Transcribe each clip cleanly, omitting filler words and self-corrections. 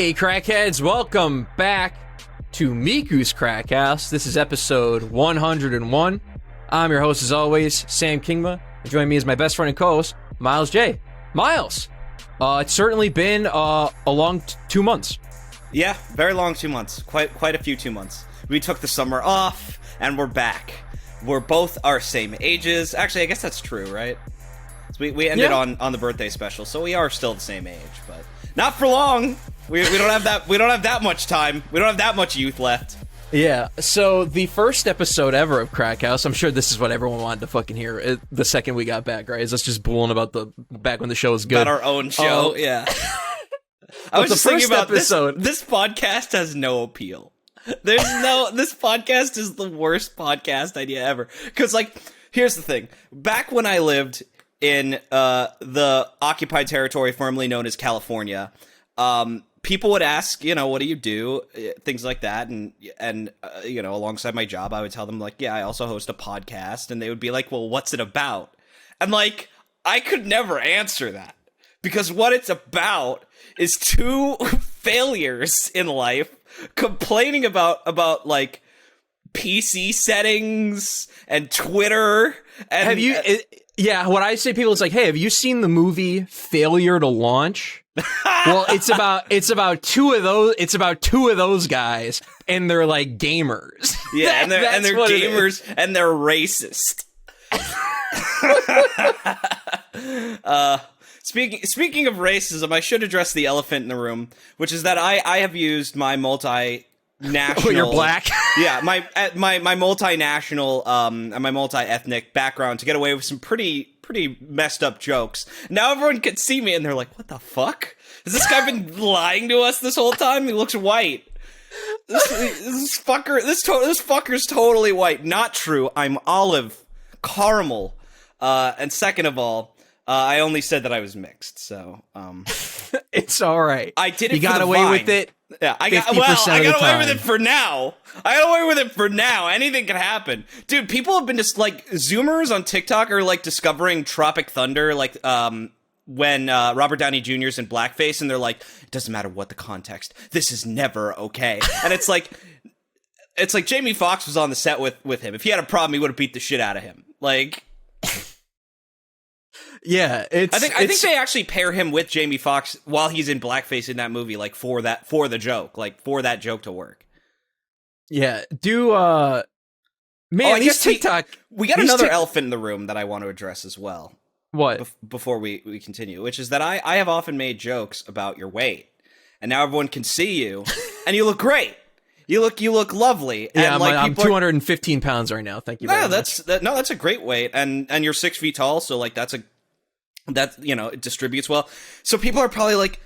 Hey, Crackheads, welcome back to Miku's Crackhouse. This is episode 101. I'm your host, as always, Sam Kingma. And joining me is my best friend and co-host, Myles J. Myles, it's certainly been a long 2 months. Yeah, very long 2 months. Quite a few 2 months. We took the summer off, and we're back. We're both our same ages. Actually, I guess that's true, right? So we ended on the birthday special, so we are still the same age, but not for long. We don't have that. We don't have that much time. We don't have that much youth left. Yeah. So the first episode ever of Crackhouse, I'm sure this is what everyone wanted to fucking hear. The second we got back, right? Is us just bulling about the back when the show was good. About our own show, yeah. I was just thinking about episode. This podcast has no appeal. This podcast is the worst podcast idea ever. Because, like, here's the thing. Back when I lived in the occupied territory formerly known as California, people would ask, what do you do? Things like that. And alongside my job, I would tell them, like, yeah, I also host a podcast. And they would be like, well, what's it about? And, like, I could never answer that. Because what it's about is two failures in life complaining about like PC settings and Twitter. And have you? What I say to people is like, hey, have you seen the movie Failure to Launch? Well, it's about two of those. It's about two of those guys, and they're like gamers. Yeah, and they're gamers, and they're racist. Speaking of racism, I should address the elephant in the room, which is that I have used my multinational. Oh, you're black. Yeah, my multinational and my multi-ethnic background to get away with some pretty messed up jokes. Now everyone can see me and they're like, "What the fuck? Has this guy been lying to us this whole time? He looks white. This fucker's totally white. Not true. I'm olive, caramel, and second of all." I only said that I was mixed, so it's all right. I did it. You got away with it. Yeah, I got away with it for now. I got away with it for now. Anything can happen, dude. People have been just like Zoomers on TikTok are like discovering Tropic Thunder, like when Robert Downey Jr.'s in blackface, and they're like, it doesn't matter what the context. This is never okay. And it's like Jamie Foxx was on the set with him. If he had a problem, he would have beat the shit out of him. Like. Yeah, I think they actually pair him with Jamie Foxx while he's in blackface in that movie, like for the joke, like for that joke to work. Yeah, these TikTok. We got another elephant in the room that I want to address as well. What? Before we continue, which is that I have often made jokes about your weight, and now everyone can see you, and you look great. You look lovely. Yeah, and I'm 215 pounds right now. Thank you very much. That's a great weight, and you're 6 feet tall, so like it distributes well. So people are probably like,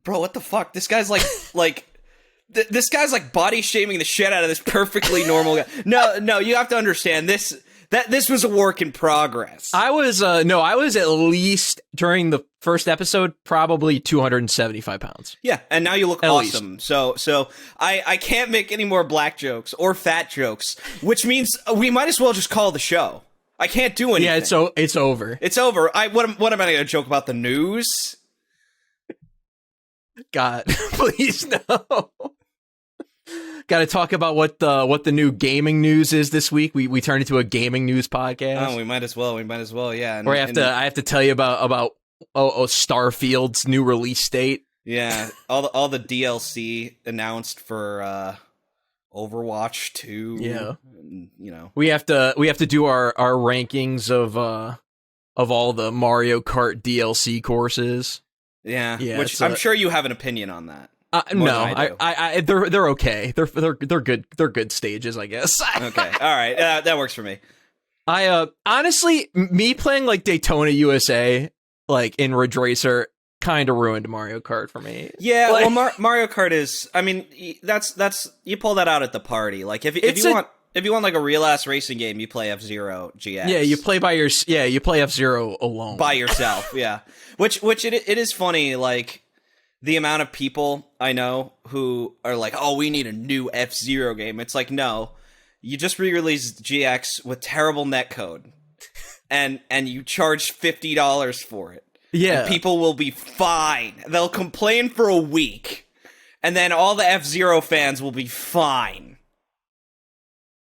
bro, what the fuck? This guy's this guy's like body shaming the shit out of this perfectly normal guy. No, you have to understand this was a work in progress. I was at least during the first episode probably 275 pounds. Yeah, and now you look awesome. So I can't make any more black jokes or fat jokes, which means we might as well just call the show. I can't do anything. Yeah, it's over. It's over. What am I going to joke about the news? God, please no. Got to talk about what the new gaming news is this week. We turned into a gaming news podcast. Oh, we might as well. Yeah. And, I have to tell you about Starfield's new release date. Yeah, all the DLC announced for Overwatch 2. Yeah. We have to do our rankings of all the Mario Kart DLC courses. Yeah, which I'm sure you have an opinion on that. No, they're okay. They're good. They're good stages, I guess. Okay, all right, that works for me. I honestly, me playing like Daytona USA, like in Ridge Racer, kind of ruined Mario Kart for me. Yeah, like, well, Mario Kart is. I mean, that's you pull that out at the party. Like if you want like a real ass racing game, you play F-Zero GX. Yeah, you play F-Zero alone by yourself. Yeah, which it is funny, like. The amount of people I know who are like, oh, we need a new F-Zero game. It's like, no, you just re-released GX with terrible netcode, and you charge $50 for it. Yeah, and people will be fine. They'll complain for a week, and then all the F-Zero fans will be fine.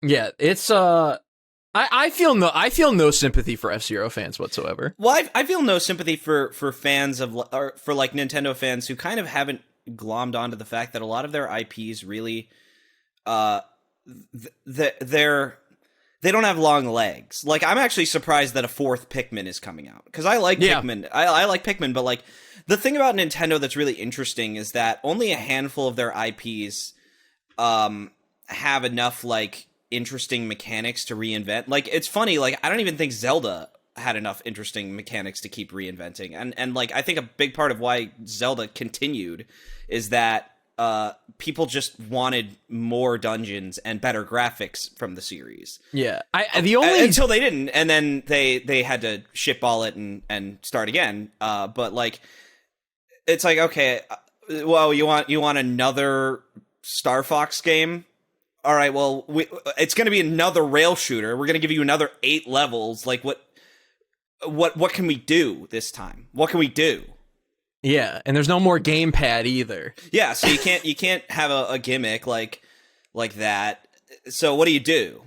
Yeah, it's I feel no sympathy for F-Zero fans whatsoever. Well, I feel no sympathy for fans of, or for like Nintendo fans who kind of haven't glommed onto the fact that a lot of their IPs really, they don't have long legs. Like, I'm actually surprised that a fourth Pikmin is coming out, because I like Pikmin. I like Pikmin, but like the thing about Nintendo that's really interesting is that only a handful of their IPs have enough like interesting mechanics to reinvent. Like, it's funny, like I don't even think Zelda had enough interesting mechanics to keep reinventing, and like I think a big part of why Zelda continued is that people just wanted more dungeons and better graphics from the series. Yeah, the only until they didn't, and then they had to shitball it and start again. But like, it's like, okay, well, you want another Star Fox game? All right, well, it's going to be another rail shooter. We're going to give you another 8 levels. Like, what can we do this time? What can we do? Yeah, and there's no more gamepad either. Yeah, so you can't have a gimmick like that. So what do?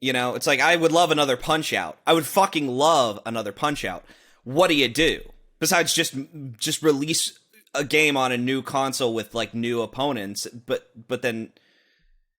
You know, it's like, I would love another Punch-Out. I would fucking love another Punch-Out. What do you do besides just release a game on a new console with like new opponents? But then,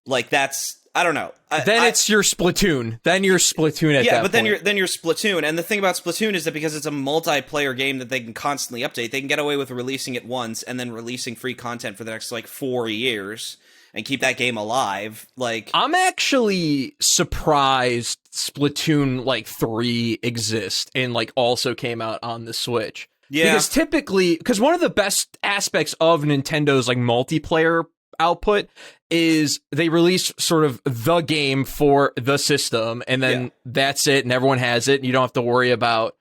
like, that's, I don't know. It's your Splatoon. Then you're Splatoon at that point. Yeah, but then you're Splatoon. And the thing about Splatoon is that because it's a multiplayer game that they can constantly update, they can get away with releasing it once and then releasing free content for the next like 4 years and keep that game alive. Like, I'm actually surprised Splatoon like 3 exists and like also came out on the Switch. Yeah. Because one of the best aspects of Nintendo's like multiplayer output is they release sort of the game for the system, and then that's it, and everyone has it, and you don't have to worry about,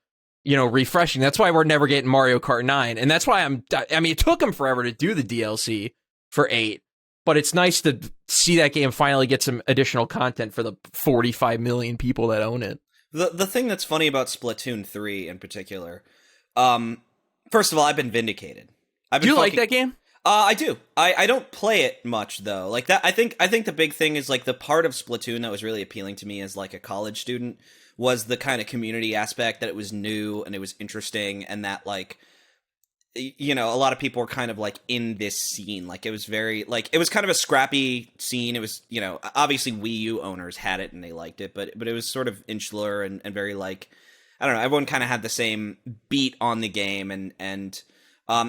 refreshing. That's why we're never getting Mario Kart 9, and that's why it took them forever to do the DLC for 8, but it's nice to see that game finally get some additional content for the 45 million people that own it. The thing that's funny about Splatoon 3 in particular, first of all, I've been vindicated. Do you like that game? I do. I don't play it much though. Like that, I think the big thing is like the part of Splatoon that was really appealing to me as like a college student was the kind of community aspect, that it was new and it was interesting, and that like, a lot of people were kind of like in this scene. Like, it was very like, it was kind of a scrappy scene. It was, obviously Wii U owners had it and they liked it, but it was sort of insular and very like, I don't know, everyone kind of had the same beat on the game, and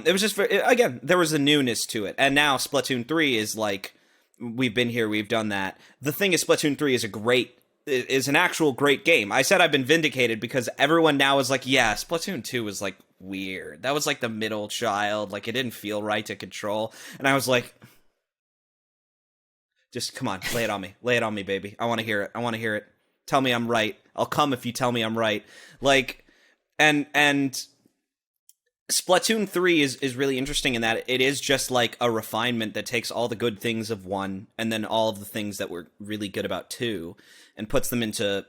it was just again, there was a newness to it. And now Splatoon 3 is like, we've been here, we've done that. The thing is, Splatoon 3 is an actual great game. I said I've been vindicated because everyone now is like, yeah, Splatoon 2 was like weird. That was like the middle child. Like, it didn't feel right to control. And I was like, just come on, lay it on me. Lay it on me, baby. I want to hear it. Tell me I'm right. I'll come if you tell me I'm right. Like, and Splatoon 3 is really interesting in that it is just like a refinement that takes all the good things of 1 and then all of the things that were really good about 2 and puts them into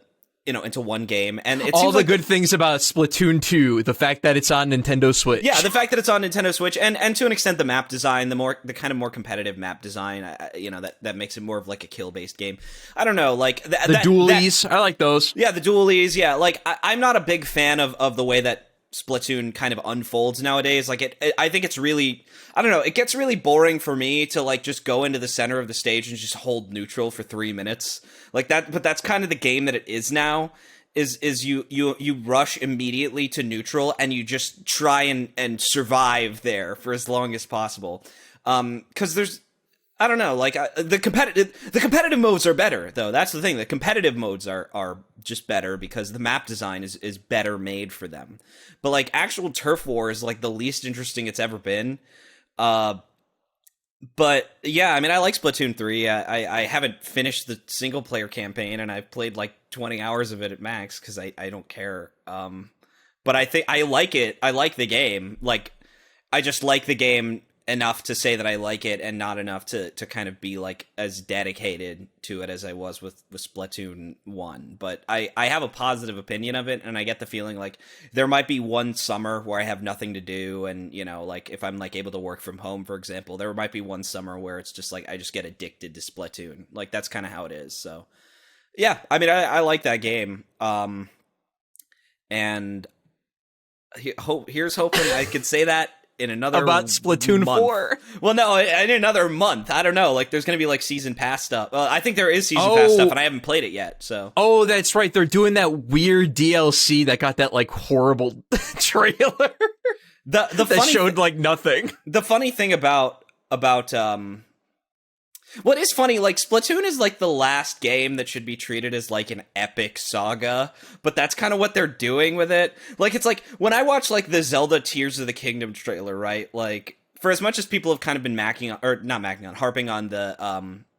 one game. And it all the good things about Splatoon 2, the fact that it's on Nintendo Switch. Yeah, the fact that it's on Nintendo Switch, and to an extent the map design, the kind of more competitive map design, that makes it more of like a kill-based game. I don't know, like the dualies, I like those. Yeah, the dualies, yeah. Like, I'm not a big fan of the way that Splatoon kind of unfolds nowadays. Like, I think it's really, I don't know, it gets really boring for me to like just go into the center of the stage and just hold neutral for 3 minutes like that. But that's kind of the game that it is now, is you rush immediately to neutral and you just try and survive there for as long as possible. Because there's, I don't know, like the competitive modes are better though. That's the thing. The competitive modes are just better because the map design is better made for them. But like actual turf war is like the least interesting it's ever been. But yeah, I mean, I like Splatoon 3. I haven't finished the single player campaign, and I've played like 20 hours of it at max because I don't care. But I think I like it. I like the game. Like, I just like the game enough to say that I like it and not enough to kind of be like as dedicated to it as I was with Splatoon 1. But I have a positive opinion of it, and I get the feeling like there might be one summer where I have nothing to do, and you know, like if I'm like able to work from home, for example, there might be one summer where it's just like I just get addicted to Splatoon. Like that's kind of how it is. So yeah, I mean I like that game. And here's hoping I could say that in another about Splatoon month. 4. Well, no, in another month. I don't know. Like, there's going to be like season pass stuff. Well, I think there is season pass stuff, and I haven't played it yet. So. Oh, that's right. They're doing that weird DLC that got that like horrible trailer. The that showed like nothing. The funny thing about what is funny, like, Splatoon is, like, the last game that should be treated as, like, an epic saga, but that's kind of what they're doing with it. Like, it's like, when I watch, like, the Zelda Tears of the Kingdom trailer, right, like, for as much as people have kind of been harping on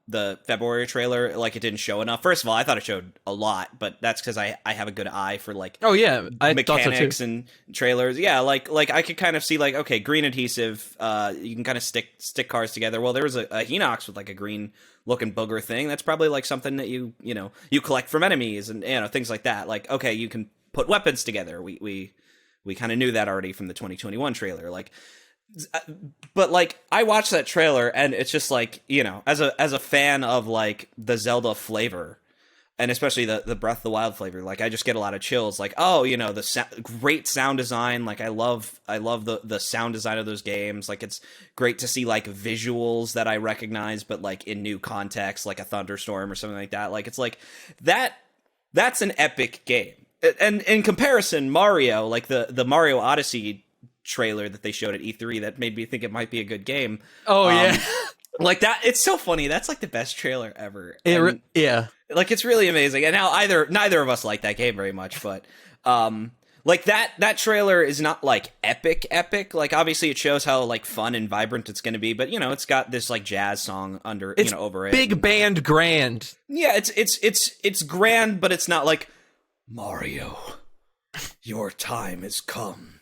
the February trailer, like, it didn't show enough. First of all, I thought it showed a lot, but that's because I have a good eye for, like, oh yeah, I mechanics so and trailers. Yeah, like I could kind of see, like, okay, green adhesive, you can kind of stick cars together. Well, there was a Hinox with, like, a green looking booger thing. That's probably, like, something that you collect from enemies and, you know, things like that. Like, okay, you can put weapons together. We kind of knew that already from the 2021 trailer. Like, but like I watched that trailer and it's just like, you know, as a fan of like the Zelda flavor and especially the Breath of the Wild flavor, like I just get a lot of chills. Like, oh, you know, great sound design. Like I love the sound design of those games. Like it's great to see like visuals that I recognize, but like in new context, like a thunderstorm or something like that. Like it's like that's an epic game. And in comparison, Mario, like the Mario Odyssey trailer that they showed at E3 that made me think it might be a good game. Oh yeah. Like that, it's so funny. That's like the best trailer ever. Yeah. Like it's really amazing. And now neither of us like that game very much, but like that trailer is not like epic. Like obviously it shows how like fun and vibrant it's going to be, but you know, it's got this like jazz song over it. Big band grand. Yeah, it's grand, but it's not like Mario, your time has come.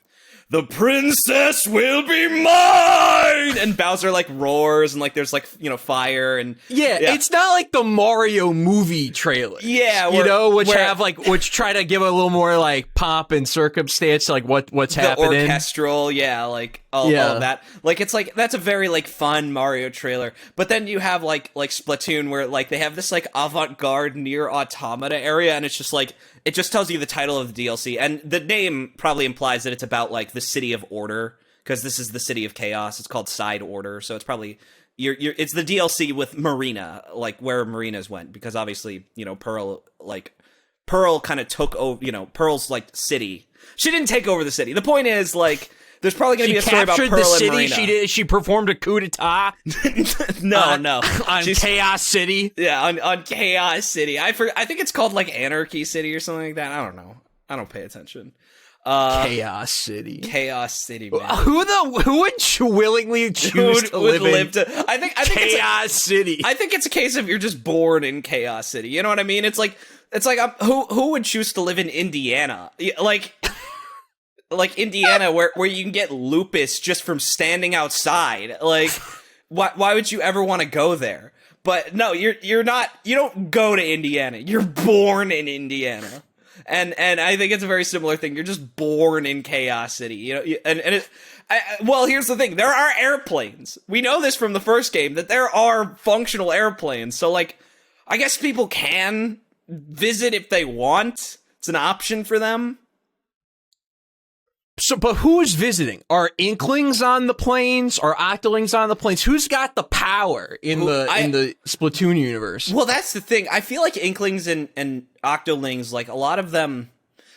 The princess will be mine! And Bowser, like, roars, and, like, there's, like, you know, fire, and... Yeah, it's not like the Mario movie trailer. Yeah, which try to give a little more, like, pomp and circumstance to, like, what's happening. The orchestral, yeah, like, all of that. Like, it's, like, that's a very, like, fun Mario trailer. But then you have, like Splatoon, where, like, they have this, like, avant-garde near automata area, and it's just, like... It just tells you the title of the DLC, and the name probably implies that it's about, like, the City of Order, because this is the City of Chaos. It's called Side Order, so it's probably... it's the DLC with Marina, like, where Marinas went, because obviously, you know, Pearl kind of took over, you know, Pearl's, like, city. She didn't take over the city. The point is, like... There's probably going to be a story about Pearl and Marina. She performed a coup d'etat. No. On Chaos City. Yeah, on Chaos City. I think it's called like Anarchy City or something like that. I don't know. I don't pay attention. Chaos City. Chaos City, man. Who would willingly choose to live in I think Chaos City? I think it's a case of you're just born in Chaos City. You know what I mean? It's like who would choose to live in Indiana? Like Indiana, where you can get lupus just from standing outside. Like, why would you ever want to go there? But no, you're not. You don't go to Indiana. You're born in Indiana, and I think it's a very similar thing. You're just born in Chaos City. You know, well, here's the thing: there are airplanes. We know this from the first game that there are functional airplanes. So, like, I guess people can visit if they want. It's an option for them. So, but who's visiting? Are Inklings on the planes? Are Octolings on the planes? Who's got the power in the Splatoon universe? Well, that's the thing. I feel like Inklings and Octolings, like a lot of them,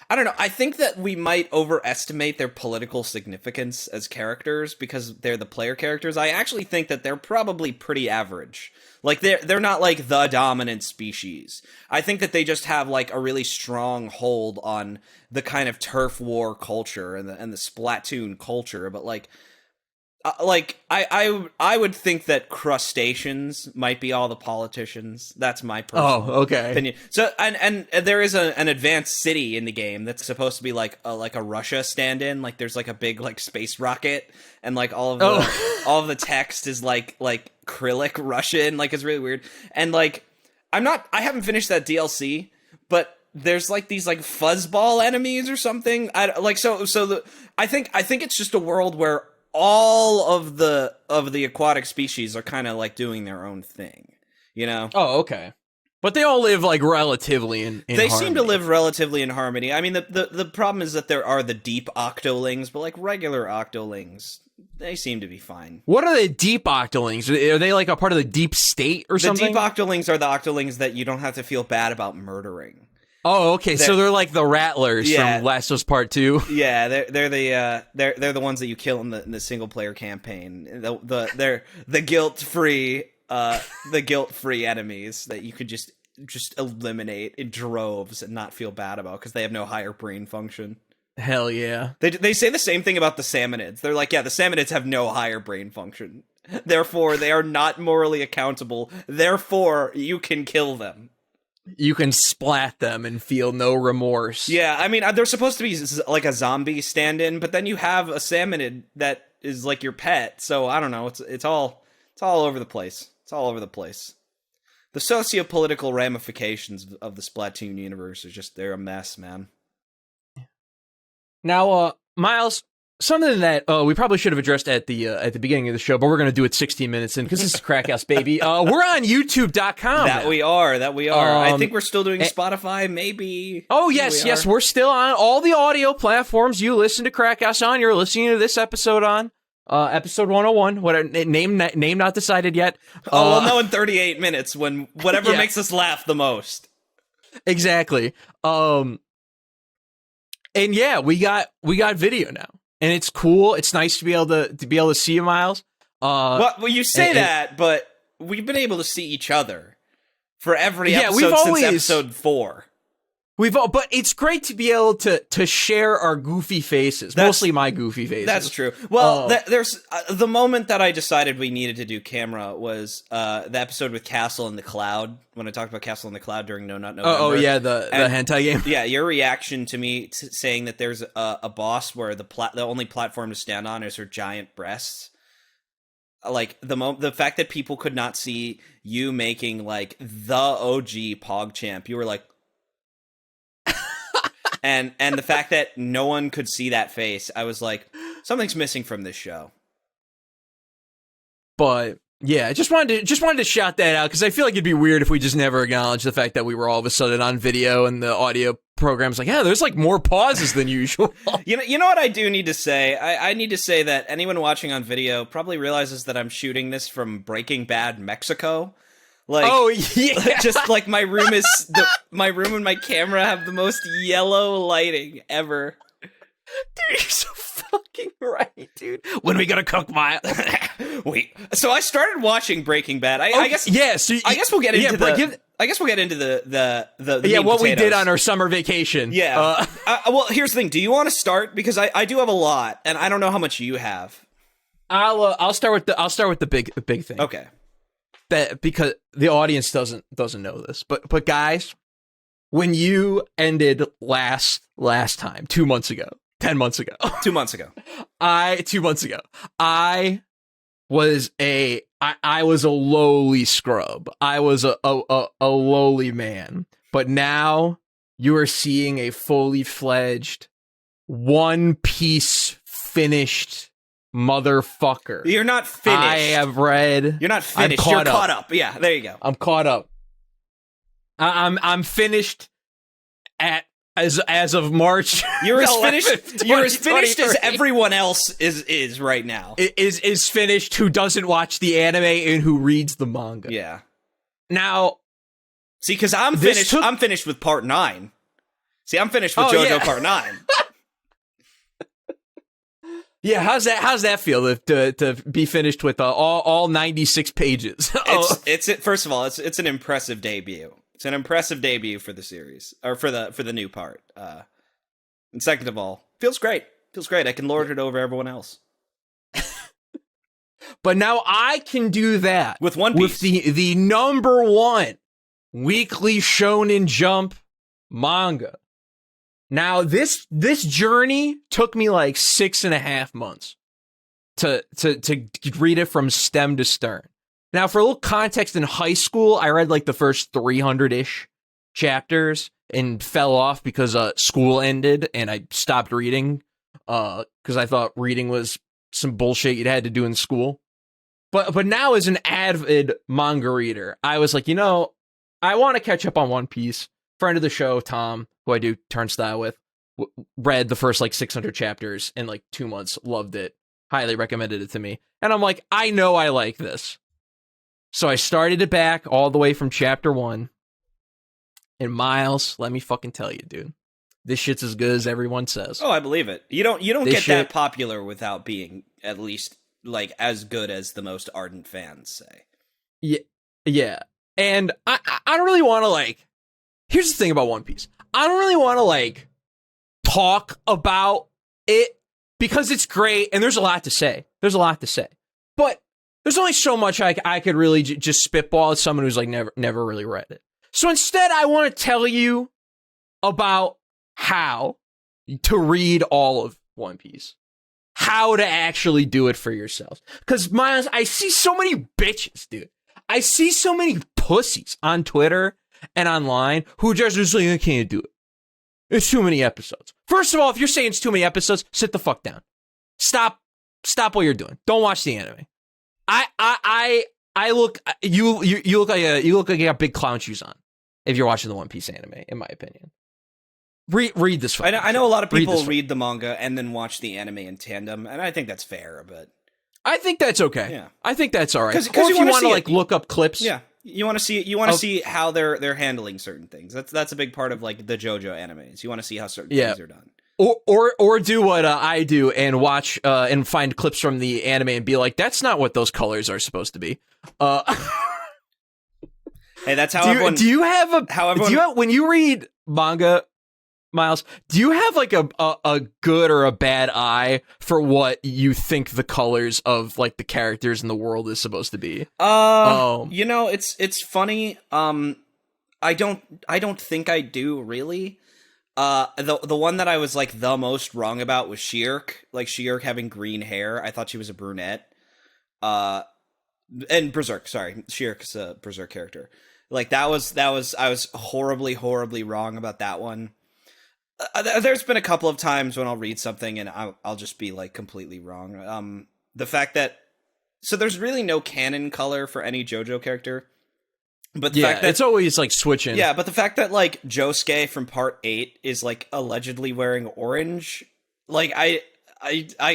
I don't know. I think that we might overestimate their political significance as characters because they're the player characters. I actually think that they're probably pretty average. Like they're not like the dominant species. I think that they just have like a really strong hold on the kind of turf war culture and the Splatoon culture. But like I would think that crustaceans might be all the politicians. That's my personal opinion. So and there is an advanced city in the game that's supposed to be like a Russia stand-in. Like there's like a big like space rocket, and like all of the text is like Cyrillic Russian. Like it's really weird. And like I haven't finished that DLC, but there's like these like fuzzball enemies or something. I think it's just a world where all of the aquatic species are kind of like doing their own thing, you know? Oh, okay. But they all live like relatively in They harmony. seem to live relatively in harmony. I mean, the problem is that there are the deep octolings, but like regular octolings, they seem to be fine. What are the deep octolings? Are they like a part of the deep state or something? The deep octolings are the octolings that you don't have to feel bad about murdering. Oh, okay. So they're like the rattlers from Last of Us Part 2. Yeah, they're the ones that you kill in the single player campaign. They're the guilt free enemies that you could just eliminate in droves and not feel bad about because they have no higher brain function. Hell yeah. They say the same thing about the salmonids. They're like, yeah, the salmonids have no higher brain function. Therefore, they are not morally accountable. Therefore, you can kill them. You can splat them and feel no remorse. Yeah, I mean, they're supposed to be like a zombie stand-in, but then you have a salmonid that is like your pet. So I don't know. It's all over the place. It's all over the place. The socio-political ramifications of the Splatoon universe is they're a mess, man. Now, Myles, something that we probably should have addressed at the beginning of the show, but we're going to do it 16 minutes in because this is Crackhouse, baby. We're on YouTube.com. That we are. I think we're still doing Spotify, maybe. Oh, yes. We're still on all the audio platforms you listen to Crackhouse on. You're listening to this episode on. Episode 101. What name not decided yet. We'll know in 38 minutes when whatever makes us laugh the most. Exactly. And yeah, we got video now. And it's cool. It's nice to be able to see you, Myles. Well, you say that, but we've been able to see each other for every episode since episode 4. But it's great to be able to share our goofy faces, mostly my goofy faces. That's true. Well, there's the moment that I decided we needed to do camera was the episode with Castle in the Cloud, when I talked about Castle in the Cloud during No Not November. Oh yeah, the hentai game. Yeah, your reaction to me saying that there's a boss where the only platform to stand on is her giant breasts. Like the fact that people could not see you making like the OG PogChamp, you were like. And the fact that no one could see that face, I was like, something's missing from this show. But yeah, I just wanted to shout that out because I feel like it'd be weird if we just never acknowledged the fact that we were all of a sudden on video and the audio program's like, yeah, there's like more pauses than usual. You know what I do need to say? I need to say that anyone watching on video probably realizes that I'm shooting this from Breaking Bad, Mexico. Like, oh yeah, just like my room and my camera have the most yellow lighting ever. Dude, you're so fucking right, dude. When are we gonna cook my? Wait, so I started watching Breaking Bad. I guess. Yeah. So I guess we'll get into the what potatoes. We did on our summer vacation. Yeah. Well, here's the thing. Do you want to start? Because I do have a lot, and I don't know how much you have. I'll start with the big thing. Okay. That because the audience doesn't know this, but guys, when you ended last time 2 months ago, 10 months ago, 2 months ago, 2 months ago, I was a lowly scrub. I was a lowly man, but now you are seeing a fully fledged, one piece finished. Motherfucker. You're not finished. I have read. You're not finished. You're caught up. Yeah, there you go. I'm caught up. I'm finished as of March. You're as finished. You're as finished as everyone else is right now. Is finished who doesn't watch the anime and who reads the manga. Yeah. Now, see, because I'm finished. I'm finished with part 9. See, I'm finished with JoJo part 9. Yeah, how's that feel to be finished with all 96 pages? First of all, it's an impressive debut. It's an impressive debut for the series or for the new part. And second of all, feels great. I can lord it over everyone else. But now I can do that with One Piece. With the number one weekly Shonen Jump manga. Now, this journey took me like 6.5 months to read it from stem to stern. Now, for a little context, in high school, I read like the first 300-ish chapters and fell off because school ended and I stopped reading because I thought reading was some bullshit you'd had to do in school. But now, as an avid manga reader, I was like, I want to catch up on One Piece. Friend of the show, Tom, who I do Turnstile with, read the first like 600 chapters in like 2 months, loved it, highly recommended it to me. And I'm like, I know I like this. So I started it back all the way from chapter 1. And Myles, let me fucking tell you, dude, this shit's as good as everyone says. Oh, I believe it. You don't get that popular without being at least like as good as the most ardent fans say. Yeah. And I don't really want to like. Here's the thing about One Piece. I don't really want to like talk about it because it's great and there's a lot to say. But there's only so much I could really just spitball as someone who's like never really read it. So instead, I want to tell you about how to read all of One Piece. How to actually do it for yourselves. Because, Myles, I see so many bitches, dude. I see so many pussies on Twitter and online who just like, I can't do it. It's too many episodes. First of all, if you're saying it's too many episodes, sit the fuck down. Stop what you're doing. Don't watch the anime. You look like you got big clown shoes on if you're watching the One Piece anime, in my opinion. Read this. I know a lot of people read the manga and then watch the anime in tandem, and I think that's fair, but I think that's okay. Yeah, I think that's all right. Because if you want to like look up clips, yeah, you want to see how they're handling certain things. That's a big part of like the JoJo animes. You want to see how certain things are done. Or do what I do and watch and find clips from the anime and be like, that's not what those colors are supposed to be. Hey, that's how when you read manga, Myles, do you have like a good or a bad eye for what you think the colors of like the characters in the world is supposed to be? It's funny. I don't think I do really. The one that I was like the most wrong about was She-Hulk. Like She-Hulk having green hair. I thought she was a brunette. And Berserk, sorry. She-Hulk's a Berserk character. Like I was horribly wrong about that one. There's been a couple of times when I'll read something and I'll just be like completely wrong. The fact that there's really no canon color for any JoJo character, but the fact that it's always like switching. Yeah, but the fact that like Josuke from Part 8 is like allegedly wearing orange, like I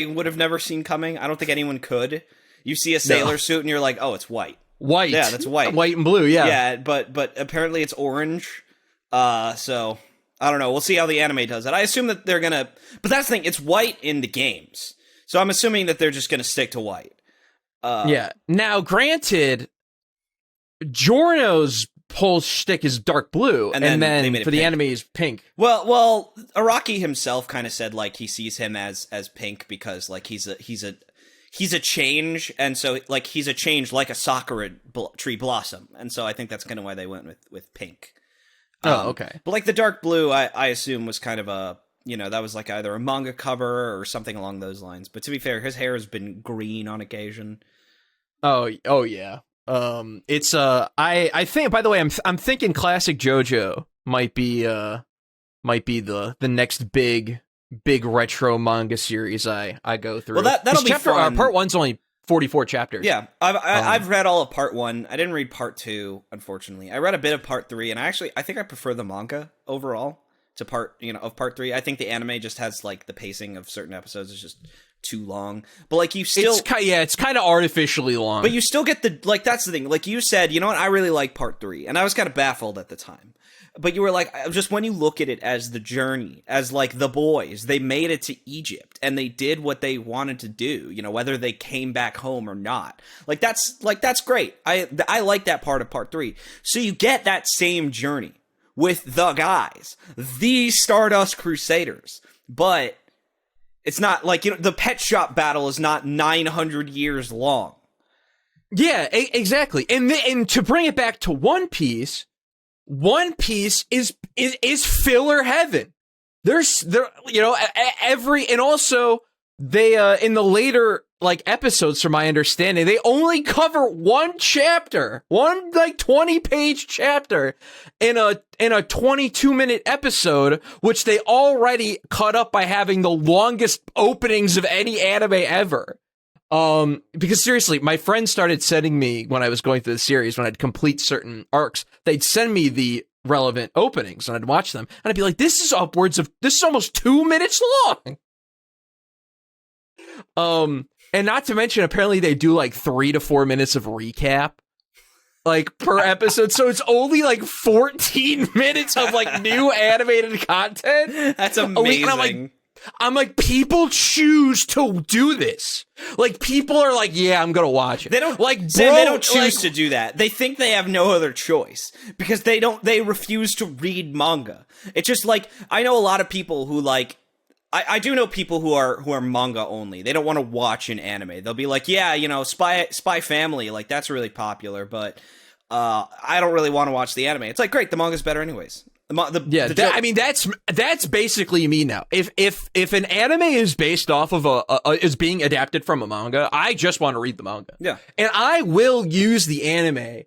would have never seen coming. I don't think anyone could. You see a sailor suit and you're like, oh, it's white. White, yeah, that's white, white and blue. Yeah, but apparently it's orange. So. I don't know. We'll see how the anime does it. I assume that they're gonna... But that's the thing. It's white in the games. So I'm assuming that they're just gonna stick to white. Yeah. Now, granted, Giorno's whole shtick is dark blue, and then for the anime is pink. Well, Araki himself kind of said like he sees him as pink because like he's a change, and so like he's a change like a sakura tree blossom, and so I think that's kind of why they went with pink. Okay. But like the dark blue, I assume was kind of a, that was like either a manga cover or something along those lines. But to be fair, his hair has been green on occasion. Oh yeah. It's I think, by the way, I'm thinking classic JoJo might be the next big retro manga series I go through. Well, that'll be fun. Part 1's only 44 chapters. Yeah, I've read all of Part 1. I didn't read Part 2, unfortunately. I read a bit of Part 3, and I think I prefer the manga overall to Part 3. I think the anime just has like the pacing of certain episodes is just too long. But like you still, it's kind of artificially long. But you still get that's the thing. Like you said, you know what? I really like Part 3, and I was kind of baffled at the time. But you were like, just when you look at it as the journey, as like the boys, they made it to Egypt and they did what they wanted to do, whether they came back home or not. That's great. I like that part of Part 3. So you get that same journey with the guys, the Stardust Crusaders. But it's not like, the pet shop battle is not 900 years long. Yeah, exactly. And to bring it back to One Piece is filler heaven. And also they in the later like episodes, from my understanding, they only cover one chapter, one like 20-page chapter in a 22-minute episode, which they already cut up by having the longest openings of any anime ever. Because seriously, my friends started sending me, when I was going through the series, when I'd complete certain arcs, they'd send me the relevant openings and I'd watch them and I'd be like, this is almost 2 minutes long. And not to mention, apparently they do like 3 to 4 minutes of recap like per episode. So it's only like 14 minutes of like new animated content. That's amazing. I'm like, people choose to do this. Like, people are like, yeah, I'm gonna watch it. They don't like, Sam, they don't choose to do that. They think they have no other choice because they refuse to read manga. It's just like, I know a lot of people who like, I do know people who are manga only. They don't want to watch an anime. They'll be like, yeah, you know, Spy Family, like that's really popular, but I don't really want to watch the anime. It's like, great, the manga's better anyways. I mean, that's basically me now. If an anime is based off of is being adapted from a manga, I just want to read the manga. Yeah, and I will use the anime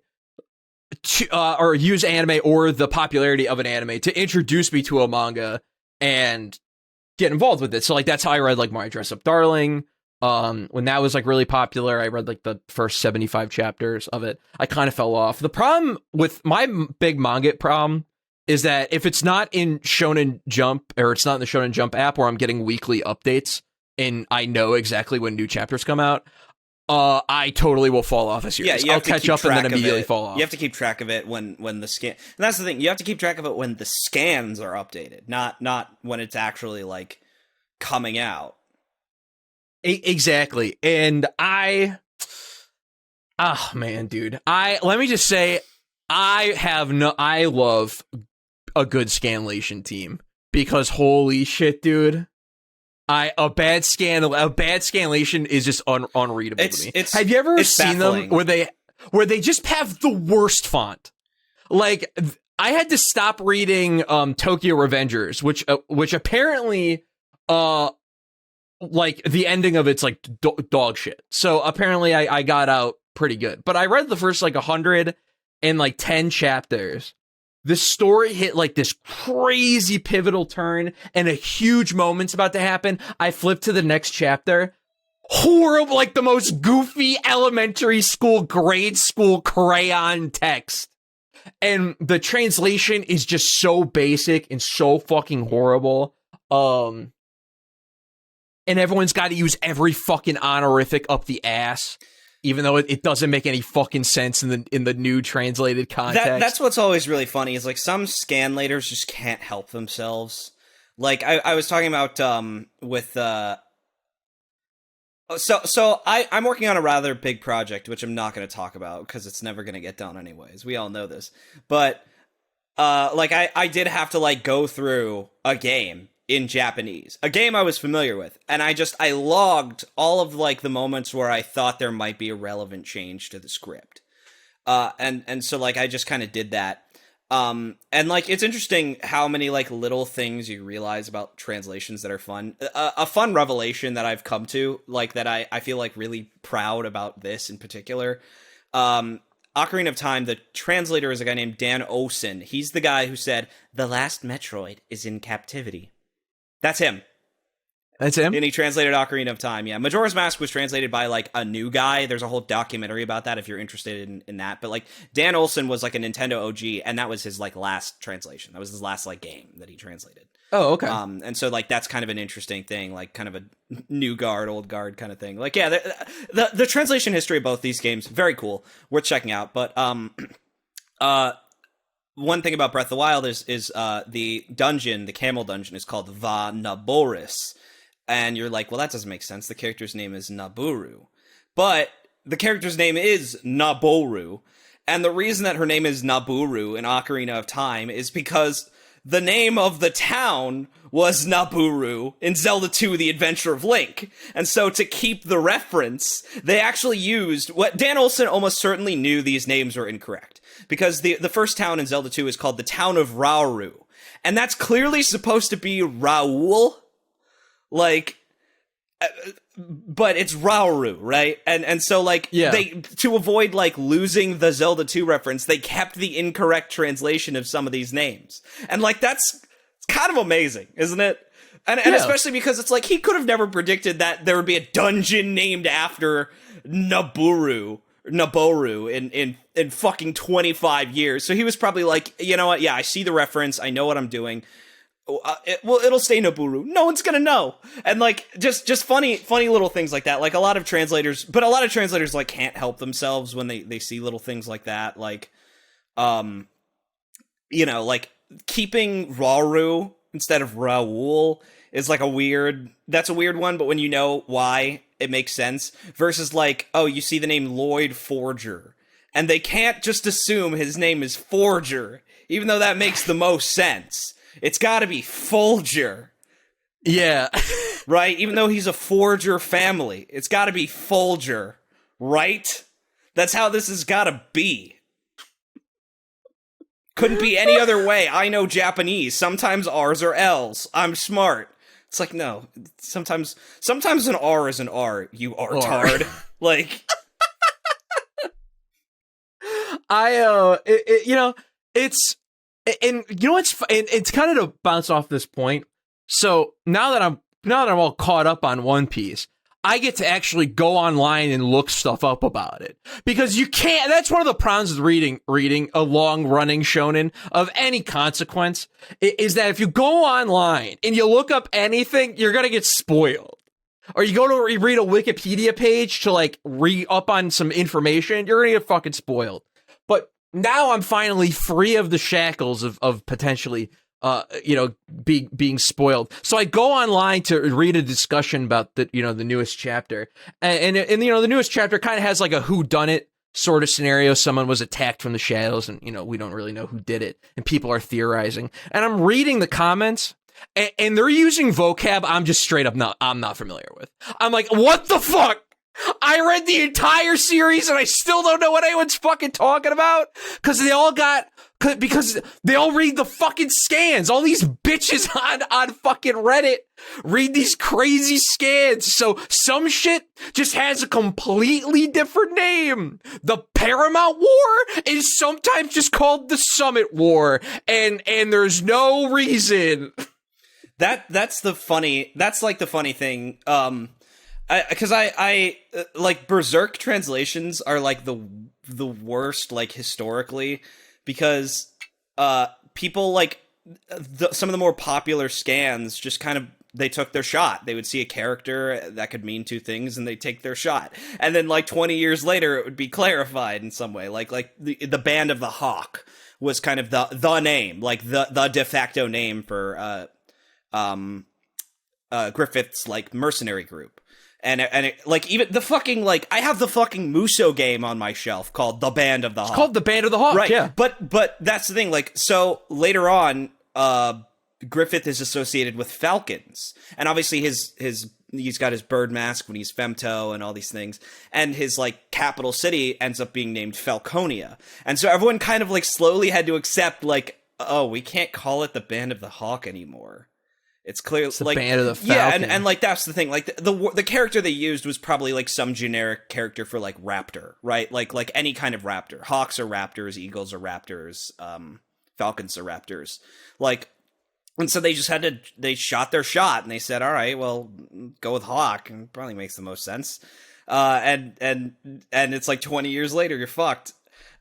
or use anime or the popularity of an anime to introduce me to a manga and get involved with it. So like that's how I read like My Dress Up Darling. When that was like really popular, I read like the first 75 chapters of it. I kind of fell off. The problem with my big manga problem is that if it's not in Shonen Jump, or it's not in the Shonen Jump app where I'm getting weekly updates and I know exactly when new chapters come out, I totally will fall off a series. Yeah, I'll catch up and then immediately fall off. You have to keep track of it when the scan. And that's the thing. You have to keep track of it when the scans are updated, not when it's actually like coming out. Exactly. And man, dude. Let me just say, I love a good scanlation team, because holy shit, dude. A bad scanlation is just unreadable to me. Have you ever seen baffling. them where they just have the worst font? Like, I had to stop reading Tokyo Revengers, which apparently like the ending of it's like dog shit. So apparently I got out pretty good. But I read the first like 110 chapters. The story hit like this crazy pivotal turn and a huge moment's about to happen. I flipped to the next chapter. Horrible, like the most goofy elementary school, grade school crayon text. And the translation is just so basic and so fucking horrible. And everyone's got to use every fucking honorific up the ass, even though it doesn't make any fucking sense in the new translated context. That's what's always really funny, is like some scanlators just can't help themselves. Like I was talking about with I'm working on a rather big project, which I'm not going to talk about because it's never going to get done anyways. We all know this. But like I did have to like go through a game in Japanese, a game I was familiar with, and I logged all of like the moments where I thought there might be a relevant change to the script, and so like I just kind of did that, and like it's interesting how many like little things you realize about translations that are fun. A fun revelation that I've come to, like that I feel like really proud about this in particular. Ocarina of Time, the translator is a guy named Dan Osen. He's the guy who said the last Metroid is in captivity. That's him. That's him? And he translated Ocarina of Time, yeah. Majora's Mask was translated by, like, a new guy. There's a whole documentary about that if you're interested in that. But, like, Dan Olsen was, like, a Nintendo OG, and that was his, like, last translation. That was his last, like, game that he translated. Oh, okay. And so, like, that's kind of an interesting thing, like, kind of a new guard, old guard kind of thing. Like, yeah, the translation history of both these games, very cool. Worth checking out. But, one thing about Breath of the Wild is the dungeon, the camel dungeon, is called Va Naboris. And you're like, well, that doesn't make sense. The character's name is Naburu. But the character's name is Naboru. And the reason that her name is Naburu in Ocarina of Time is because the name of the town was Naburu in Zelda 2 The Adventure of Link. And so to keep the reference, they actually used what Dan Olsen almost certainly knew these names were incorrect. Because the first town in Zelda 2 is called the town of Rauru. And that's clearly supposed to be Raul. Like, but it's Rauru, right? And so, like, they, to avoid, like, losing the Zelda 2 reference, they kept the incorrect translation of some of these names. And, like, that's kind of amazing, isn't it? And especially because it's like, he could have never predicted that there would be a dungeon named after Naboru in fucking 25 years. So he was probably like, you know what? Yeah, I see the reference. I know what I'm doing. It'll stay Naburu. No one's gonna know. And like, just funny little things like that. Like a lot of translators like can't help themselves when they see little things like that. Like, you know, like keeping Rauru instead of Raul is like a weird one. But when you know why, it makes sense. Versus like, oh, you see the name Lloyd Forger, and they can't just assume his name is Forger, even though that makes the most sense. It's gotta be Folger. Yeah. Right? Even though he's a Forger family, it's gotta be Folger. Right? That's how this has gotta be. Couldn't be any other way. I know Japanese. Sometimes R's are L's. I'm smart. It's like, no. Sometimes an R is an R, you artard. Like... And you know what's it's kind of to bounce off this point. So now that I'm all caught up on One Piece, I get to actually go online and look stuff up about it, because you can't. That's one of the problems with reading a long running shonen of any consequence, is that if you go online and you look up anything, you're gonna get spoiled. Or you go to read a Wikipedia page to like read up on some information, you're gonna get fucking spoiled. But now I'm finally free of the shackles of potentially, being spoiled. So I go online to read a discussion about the newest chapter, and the newest chapter kind of has like a whodunit sort of scenario. Someone was attacked from the shadows, and we don't really know who did it, and people are theorizing. And I'm reading the comments, and they're using vocab I'm not familiar with. I'm like, what the fuck? I read the entire series and I still don't know what anyone's fucking talking about, because they all read the fucking scans. All these bitches on fucking Reddit read these crazy scans. So some shit just has a completely different name. The Paramount War is sometimes just called the Summit War, and there's no reason. That's like the funny thing. Because I like Berserk translations are like the worst, like historically, because people like some of the more popular scans just kind of, they took their shot. They would see a character that could mean two things, and they take their shot, and then like 20 years later it would be clarified in some way. Like the Band of the Hawk was kind of the name, like the de facto name for Griffith's like mercenary group. And it, like, even the fucking, like, I have the fucking Muso game on my shelf called The Band of the Hawk. It's called The Band of the Hawk, right? Yeah. But that's the thing, like, so later on, Griffith is associated with falcons, and obviously he's got his bird mask when he's femto and all these things, and his like capital city ends up being named Falconia, and so everyone kind of like slowly had to accept, like, oh, we can't call it the Band of the Hawk anymore. It's clear, it's like, Band of the Falcon. Yeah, and like that's the thing. Like the character they used was probably like some generic character for like raptor, right? Like any kind of raptor. Hawks are raptors, eagles are raptors, falcons are raptors. Like, and so they just they shot their shot, and they said, all right, well, go with hawk, and probably makes the most sense. And it's like 20 years later, you're fucked.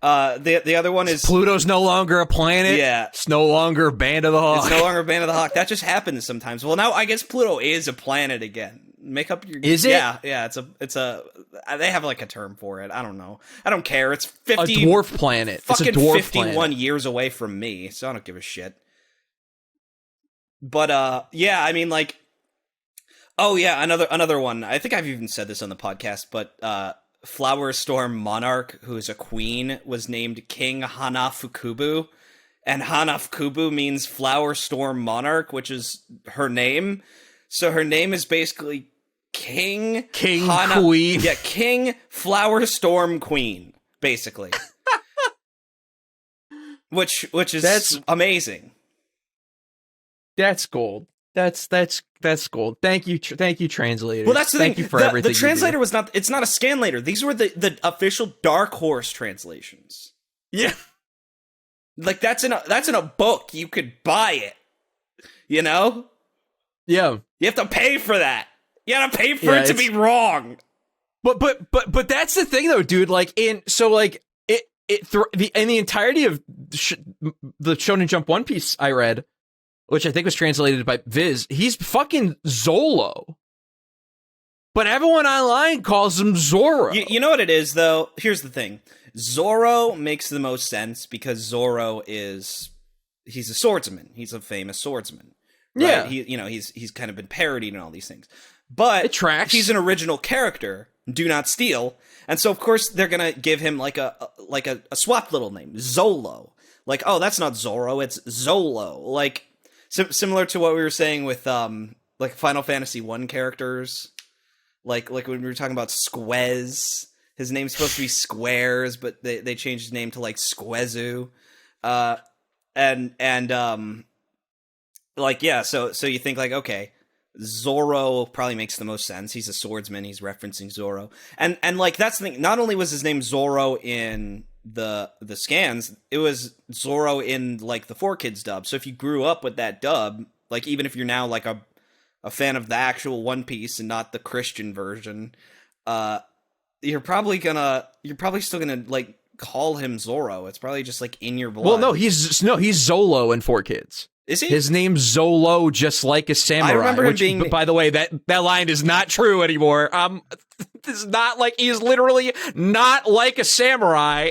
The other one is Pluto's no longer a planet. Yeah, it's no longer Band of the Hawk. It's no longer Band of the Hawk. That just happens sometimes. Well, now I guess Pluto is a planet again. Make up your. Is it? Yeah. It's a. They have like a term for it. I don't know. I don't care. It's 50. A dwarf planet. Fucking it's a dwarf 51 planet. years away from me, so I don't give a shit. But yeah, I mean, like, oh yeah, another one. I think I've even said this on the podcast, but Flower Storm Monarch, who is a queen, was named King Hana Fukubu and Hanaf-Kubu means Flower Storm Monarch, which is her name. So her name is basically King Queen. Yeah, King Flower Storm Queen, basically. which is amazing. That's gold. That's gold. Thank you, translators. Well, that's the thing. Thank you for everything. The translator was not. It's not a scanlator. These were the official Dark Horse translations. Yeah, like that's in a book. You could buy it. You know. Yeah. You have to pay for that. You gotta pay for it to be wrong. But that's the thing though, dude. Like in the entirety of the Shonen Jump One Piece I read, which I think was translated by Viz, he's fucking Zolo. But everyone online calls him Zoro. You know what it is, though? Here's the thing. Zoro makes the most sense because Zoro he's a swordsman. He's a famous swordsman. Right? Yeah. He's kind of been parodied and all these things. But it tracks. He's an original character, do not steal. And so, of course, they're going to give him like a swapped little name, Zolo. Like, oh, that's not Zoro, it's Zolo. Like, similar to what we were saying with like Final Fantasy 1 characters, like when we were talking about Squez, his name's supposed to be Squares, but they changed his name to like Squezu, like yeah, so you think like, okay, Zoro probably makes the most sense. He's a swordsman. He's referencing Zoro, and like that's the thing. Not only was his name Zoro in the scans, it was Zoro in like the 4Kids dub. So if you grew up with that dub, like even if you're now like a fan of the actual One Piece and not the Christian version, you're probably still gonna like call him Zoro. It's probably just like in your blood. Well, no, he's Zolo in 4Kids. Is he? His name's Zolo, just like a samurai. I remember him being. By the way, that line is not true anymore. It's not like he's literally not like a samurai.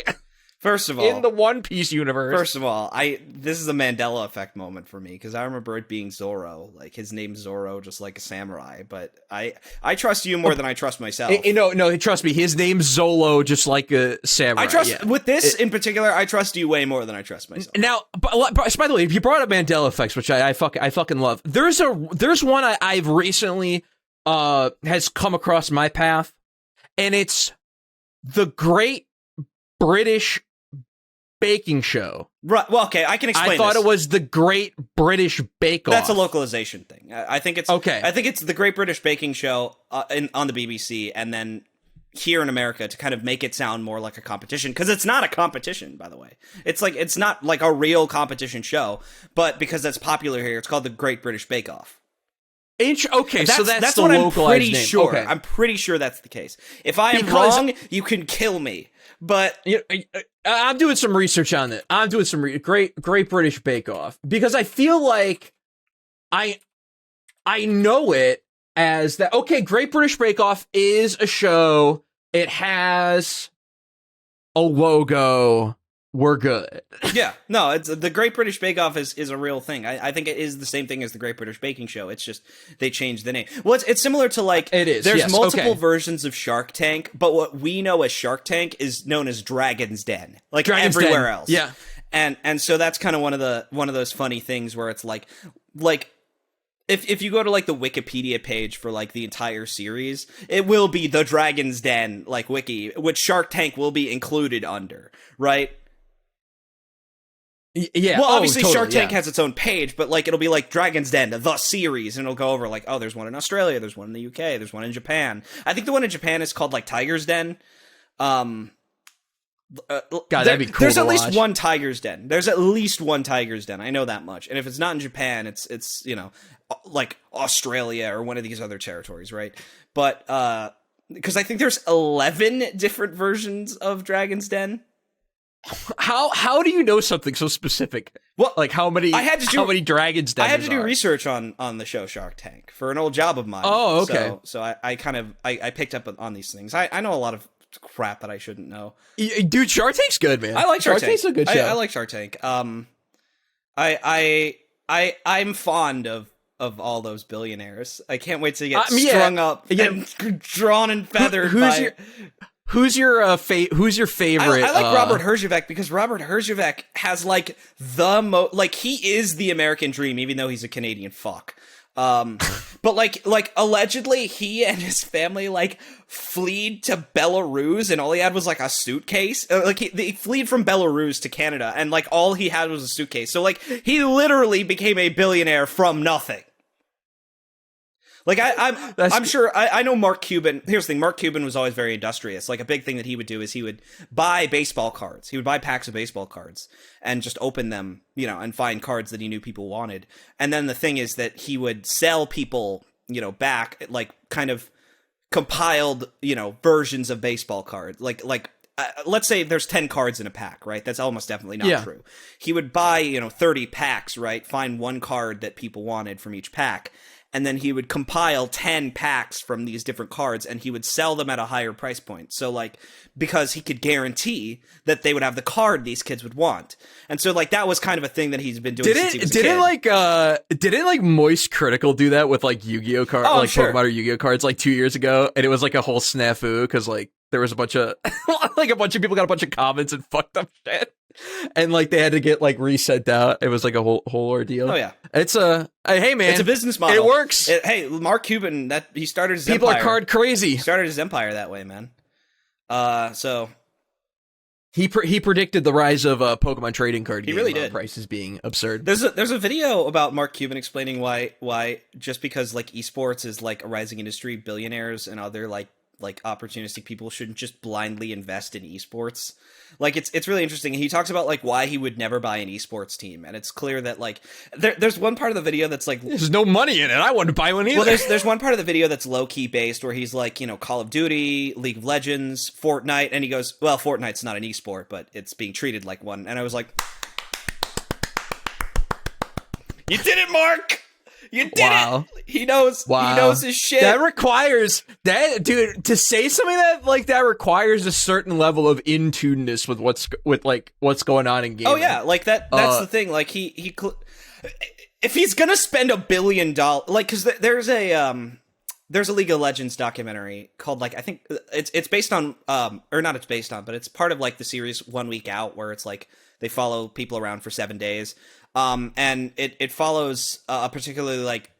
First of all, in the One Piece universe. First of all, this is a Mandela effect moment for me because I remember it being Zoro, like his name's Zoro, just like a samurai. But I trust you more than I trust myself. No, trust me. His name's Zolo, just like a samurai. I trust with this in particular. I trust you way more than I trust myself. Now, but by the way, if you brought up Mandela effects, which I fucking love, there's one I've recently has come across my path, and it's the Great British Baking Show. Right. Well, okay, I can explain. I thought it was the Great British Bake Off. That's a localization thing. I think it's okay. I think it's the Great British Baking Show on the BBC, and then here in America to kind of make it sound more like a competition, because it's not a competition, by the way. It's not like a real competition show, but because that's popular here, it's called the Great British Bake Off. Okay, so that's the what localized I'm pretty name. sure. Okay. I'm pretty sure that's the case. If I am wrong, you can kill me. But I'm doing some research on it. I'm doing some Great British Bake Off because I feel like I know it as that. Okay, Great British Bake Off is a show. It has a logo. We're good. Yeah, no, it's the Great British Bake Off is a real thing. I think it is the same thing as the Great British Baking Show. It's just they changed the name. Well, it's similar to like it is. There's yes, multiple okay. versions of Shark Tank, but what we know as Shark Tank is known as Dragon's Den, like Dragon's everywhere Den. else. Yeah, and so that's kind of one of those funny things where it's like. If you go to like the Wikipedia page for like the entire series, it will be the Dragon's Den like wiki, which Shark Tank will be included under, right? Yeah. Well, obviously totally, Shark Tank has its own page, but like it'll be like Dragon's Den, the series, and it'll go over like, oh, there's one in Australia, there's one in the UK, there's one in Japan. I think the one in Japan is called like Tiger's Den. God, that'd be cool. There's to at least watch. one Tiger's Den. There's at least one Tiger's Den. I know that much. And if it's not in Japan, it's like Australia or one of these other territories, right? But because I think there's 11 different versions of Dragon's Den. How do you know something so specific? Well, like how many dragons? I had to do research on the show Shark Tank for an old job of mine. Oh, okay. So I kind of picked up on these things. I know a lot of crap that I shouldn't know. Dude, Shark Tank's good, man. I like Shark Tank. Tank's a good show. I like Shark Tank. I'm fond of all those billionaires. I can't wait to get strung up and drawn and feathered. Who's your favorite? I like Robert Herjavec because Robert Herjavec has like he is the American dream, even though he's a Canadian fuck. But like allegedly he and his family like fled to Belarus and all he had was like a suitcase. He fled from Belarus to Canada and like all he had was a suitcase. So like he literally became a billionaire from nothing. Like I'm sure I know Mark Cuban. Here's the thing: Mark Cuban was always very industrious. Like a big thing that he would do is he would buy baseball cards. He would buy packs of baseball cards and just open them, and find cards that he knew people wanted. And then the thing is that he would sell people, back like kind of compiled, versions of baseball cards. Let's say there's 10 cards in a pack, right? That's almost definitely not true. He would buy, 30 packs, right? Find one card that people wanted from each pack. And then he would compile 10 packs from these different cards and he would sell them at a higher price point. So like, because he could guarantee that they would have the card these kids would want. And so like, that was kind of a thing that he's been doing since he was a kid. Didn't like Moist Critical do that with like Yu-Gi-Oh cards, sure. Pokemon or Yu-Gi-Oh cards like 2 years ago? And it was like a whole snafu because like there was a bunch of people got a bunch of comments and fucked up shit. And like they had to get like resent out. It was like a whole ordeal. Oh yeah, it's hey man, it's a business model. It works. Hey, Mark Cuban, that he started his people empire. are card crazy. He started his empire that way, man. So he predicted the rise of Pokemon trading card. He really did. Prices being absurd. There's a video about Mark Cuban explaining why just because like esports is like a rising industry, billionaires and other like opportunistic people shouldn't just blindly invest in esports. Like it's really interesting. He talks about like why he would never buy an esports team, and it's clear that like there's one part of the video that's like there's no money in it. I wouldn't buy one either. Well, there's one part of the video that's low key based where he's like Call of Duty, League of Legends, Fortnite, and he goes, well, Fortnite's not an esport, but it's being treated like one. And I was like, you did it, Mark. You did it. He knows. Wow. He knows his shit. That requires that, dude. To say something that requires a certain level of in tuneness with what's going on in gaming. Oh yeah, like that. That's the thing. Like he if he's gonna spend $1 billion, like because there's a League of Legends documentary called like I think it's based on or not it's based on, but it's part of like the series 1 Week Out where it's like they follow people around for 7 days. And it follows a particularly like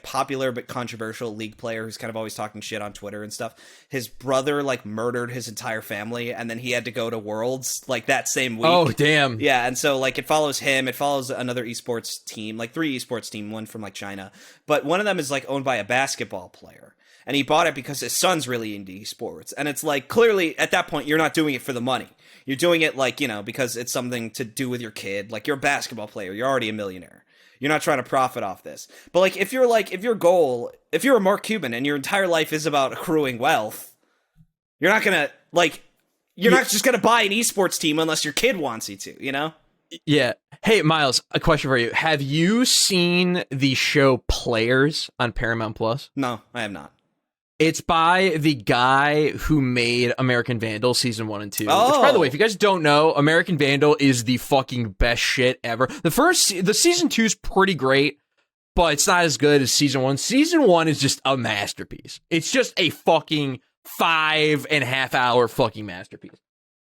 popular but controversial League player who's kind of always talking shit on Twitter and stuff. His brother like murdered his entire family, and then he had to go to Worlds like that same week. Oh damn! Yeah, and so like it follows him. It follows another esports team, like 3 esports team, one from like China, but one of them is like owned by a basketball player. And he bought it because his son's really into esports. And it's like, clearly, at that point, you're not doing it for the money. You're doing it, like, because it's something to do with your kid. Like, you're a basketball player. You're already a millionaire. You're not trying to profit off this. But, like, if you're a Mark Cuban and your entire life is about accruing wealth, you're not going to, like, you're not just going to buy an esports team unless your kid wants you to, Yeah. Hey, Myles, a question for you. Have you seen the show Players on Paramount Plus? No, I have not. It's by the guy who made American Vandal season 1 and 2. Oh. Which, by the way, if you guys don't know, American Vandal is the fucking best shit ever. The season 2 is pretty great, but it's not as good as season 1. Season 1 is just a masterpiece. It's just a fucking 5.5 hour fucking masterpiece.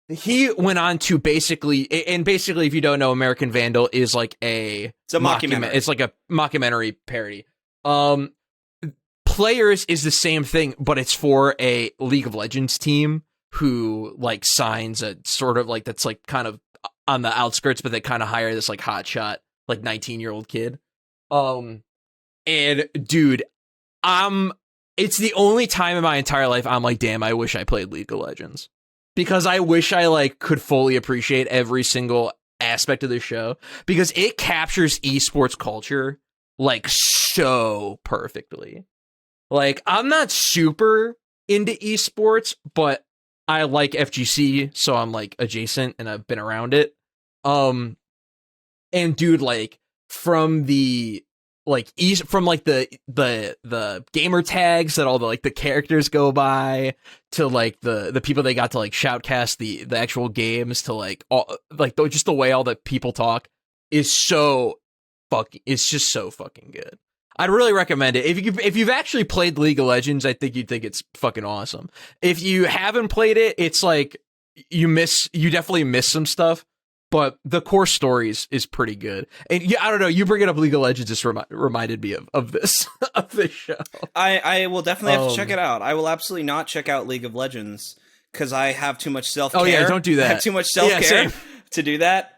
He went on to basically, if you don't know, American Vandal is like it's a mockumentary. It's like a mockumentary parody. Players is the same thing, but it's for a League of Legends team who like signs a sort of like that's like kind of on the outskirts, but they kind of hire this like hotshot like 19-year-old kid. And dude, it's the only time in my entire life I'm like, damn, I wish I played League of Legends because I wish I like could fully appreciate every single aspect of the show because it captures esports culture like so perfectly. Like, I'm not super into esports, but I like FGC, so I'm like adjacent and I've been around it. And dude, like from the gamer tags that all the like the characters go by to like the people they got to like shoutcast the actual games to like all like just the way all the people talk is so fucking it's just so fucking good. I'd really recommend it. If you've actually played League of Legends, I think you'd think it's fucking awesome. If you haven't played it, it's like you definitely miss some stuff, but the core story is pretty good. And yeah, I don't know, you bringing up League of Legends just reminded me of this of this show. I will definitely have to check it out. I will absolutely not check out League of Legends because I have too much self-care. Oh yeah, don't do that. I have too much self-care to do that.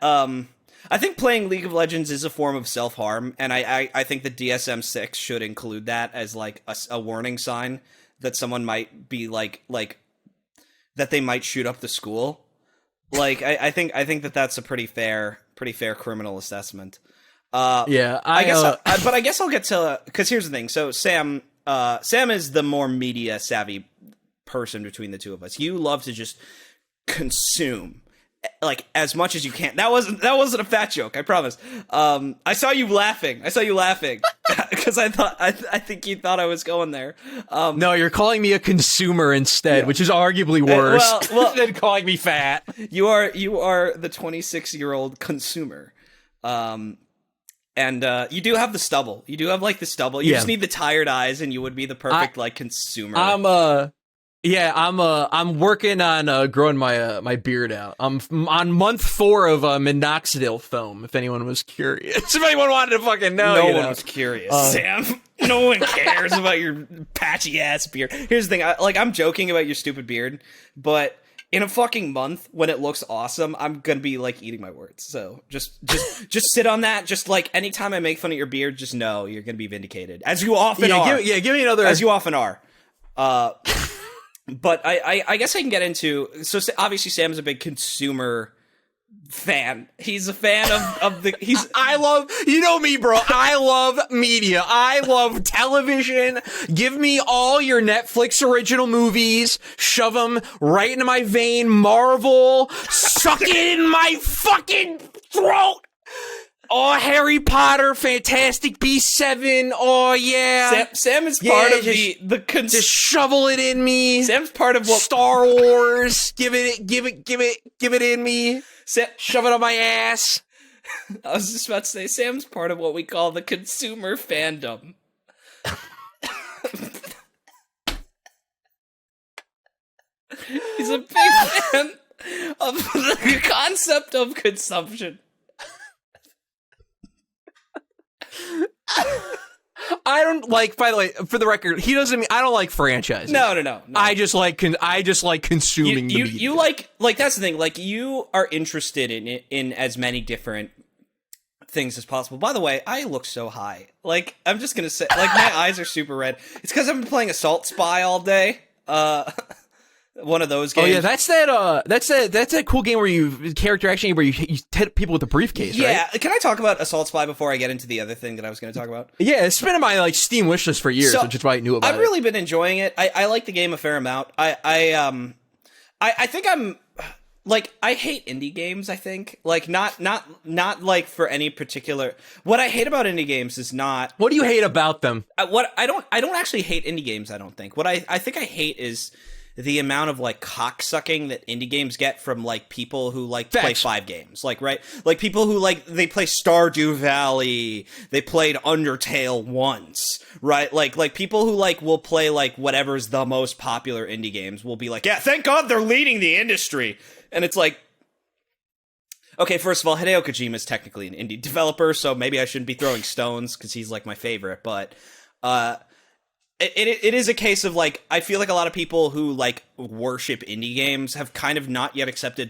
I think playing League of Legends is a form of self-harm, and I think the DSM-6 should include that as like a warning sign that someone might be like that they might shoot up the school. Like I think that's a pretty fair criminal assessment. Yeah, I guess I'll get to, because here's the thing. So Sam is the more media savvy person between the two of us. You love to just consume like as much as you can. That wasn't a fat joke, I promise. I saw you laughing because I think you thought I was going there. No, you're calling me a consumer instead, which is arguably worse than calling me fat. You are the 26-year-old consumer. And you do have the stubble. You do have like the stubble. You just need the tired eyes, and you would be the perfect like consumer. I'm working on growing my beard out. I'm on month 4 of minoxidil foam. If anyone was curious, if anyone wanted to fucking know, no one was curious. Sam, no one cares about your patchy ass beard. Here's the thing. I'm joking about your stupid beard, but in a fucking month, when it looks awesome, I'm gonna be like eating my words. So just sit on that. Just like anytime I make fun of your beard, just know you're gonna be vindicated, as you often are. Give me another. As you often are. But I guess I can get into. So obviously, Sam's a big consumer fan. He's a fan of the. I love, you know me, bro. I love media. I love television. Give me all your Netflix original movies. Shove them right into my vein. Marvel, suck it in my fucking throat. Oh, Harry Potter, Fantastic Beasts 7. Oh yeah, Sam is part of the just shovel it in me. Sam's part of what Star Wars. Give it in me. Shove it on my ass. I was just about to say, Sam's part of what we call the consumer fandom. He's a big fan of the concept of consumption. I don't like. By the way, for the record, he doesn't mean I don't like franchises. No. I just like consuming. You like that's the thing. Like, you are interested in as many different things as possible. By the way, I look so high. Like, I'm just gonna say, like, my eyes are super red. It's because I've been playing Assault Spy all day. One of those games. Oh yeah, that's that cool game where you character action where you hit people with a briefcase. Yeah, right? Can I talk about Assault Spy before I get into the other thing that I was going to talk about? Yeah, it's been on my like Steam wishlist for years, which is why I knew about it. I've really been enjoying it. I like the game a fair amount. I think I'm like, I hate indie games. I think like not like for any particular. What I hate about indie games is not. What do you hate about them? I don't actually hate indie games. I don't think. What I think I hate is the amount of like cocksucking that indie games get from like people who like play 5 games, like, right? Like people who like, they play Stardew Valley, they played Undertale once, right? Like people who like will play like whatever's the most popular indie games will be like, yeah, thank God they're leading the industry. And it's like, okay, first of all, Hideo Kojima is technically an indie developer, so maybe I shouldn't be throwing stones because he's like my favorite, but It is a case of like, I feel like a lot of people who like worship indie games have kind of not yet accepted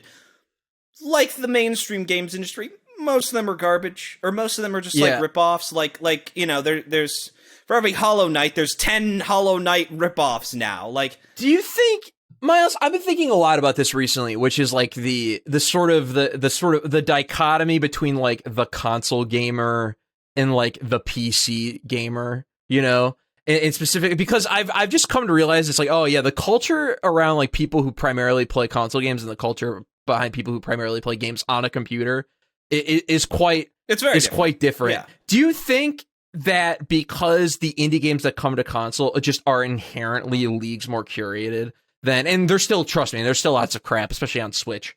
like the mainstream games industry. Most of them are garbage, or most of them are just like ripoffs. Like you know, there's for every Hollow Knight, there's 10 Hollow Knight ripoffs now. Like, do you think, Myles? I've been thinking a lot about this recently, which is like the sort of the dichotomy between like the console gamer and like the PC gamer, you know. In specific, because I've just come to realize it's like, oh yeah, the culture around like people who primarily play console games and the culture behind people who primarily play games on a computer is quite different. Yeah. Do you think that because the indie games that come to console just are inherently leagues more curated than, and there's still, trust me, there's still lots of crap, especially on Switch.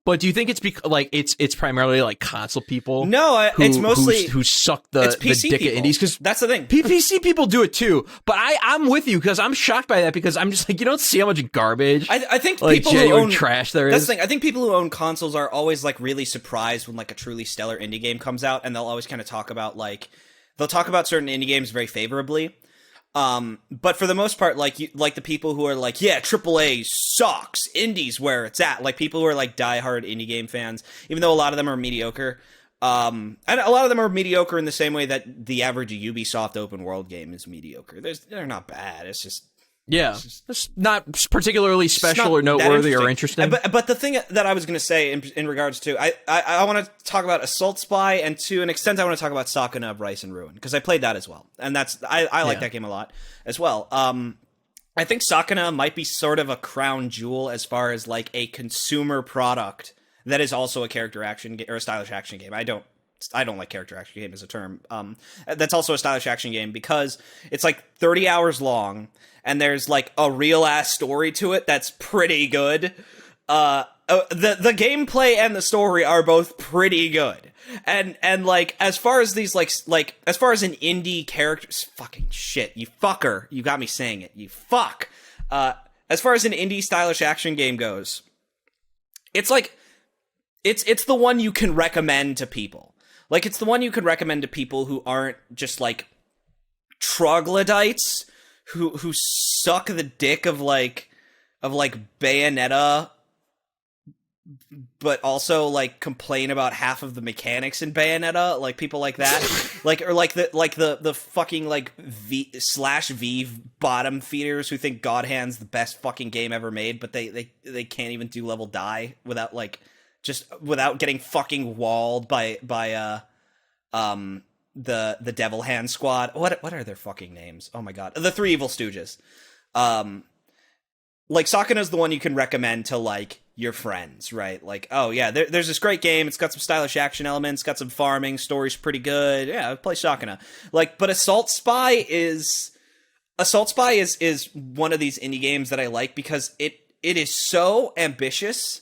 But do you think it's like it's primarily like console people? No, it's mostly who suck the PC dick of people. indies, because that's the thing. PC people do it too. But I'm with you, because I'm shocked by that, because I'm just like, you don't see how much garbage. I think like people genuine who own trash there that's is. the thing. I think people who own consoles are always like really surprised when like a truly stellar indie game comes out, and they'll always kind of talk about they'll talk about certain indie games very favorably. But for the most part, like the people who are like, yeah, AAA sucks, indies where it's at, like people who are like diehard indie game fans, even though a lot of them are mediocre. And a lot of them are mediocre in the same way that the average Ubisoft open world game is mediocre. They're not bad. It's just it's not particularly special or noteworthy or interesting. But the thing that I was going to say in regards to, I want to talk about Assault Spy, and to an extent I want to talk about Sakuna of Rice and Ruin, because I played that as well, and I like that game a lot as well. I think Sakuna might be sort of a crown jewel as far as like a consumer product that is also a character action or a stylish action game. I don't like character action game as a term. That's also a stylish action game because it's like 30 hours long, and there's like a real ass story to it that's pretty good. The gameplay and the story are both pretty good. And like as far as these like as far as an indie character, fucking shit, you fucker, you got me saying it, you fuck. As far as an indie stylish action game goes, it's like it's the one you can recommend to people. Like it's the one you could recommend to people who aren't just like troglodytes who suck the dick of like Bayonetta, but also like complain about half of the mechanics in Bayonetta, like people like that, like the fucking like V/V bottom feeders who think God Hand's the best fucking game ever made, but they can't even do level die without getting fucking walled by the Devil Hand Squad. What are their fucking names? Oh my god, the Three Evil Stooges. Like Sakuna's the one you can recommend to like your friends, right? Like, oh yeah, there's this great game. It's got some stylish action elements, got some farming, story's pretty good. Yeah, play Sakuna. Like, but Assault Spy is one of these indie games that I like because it is so ambitious,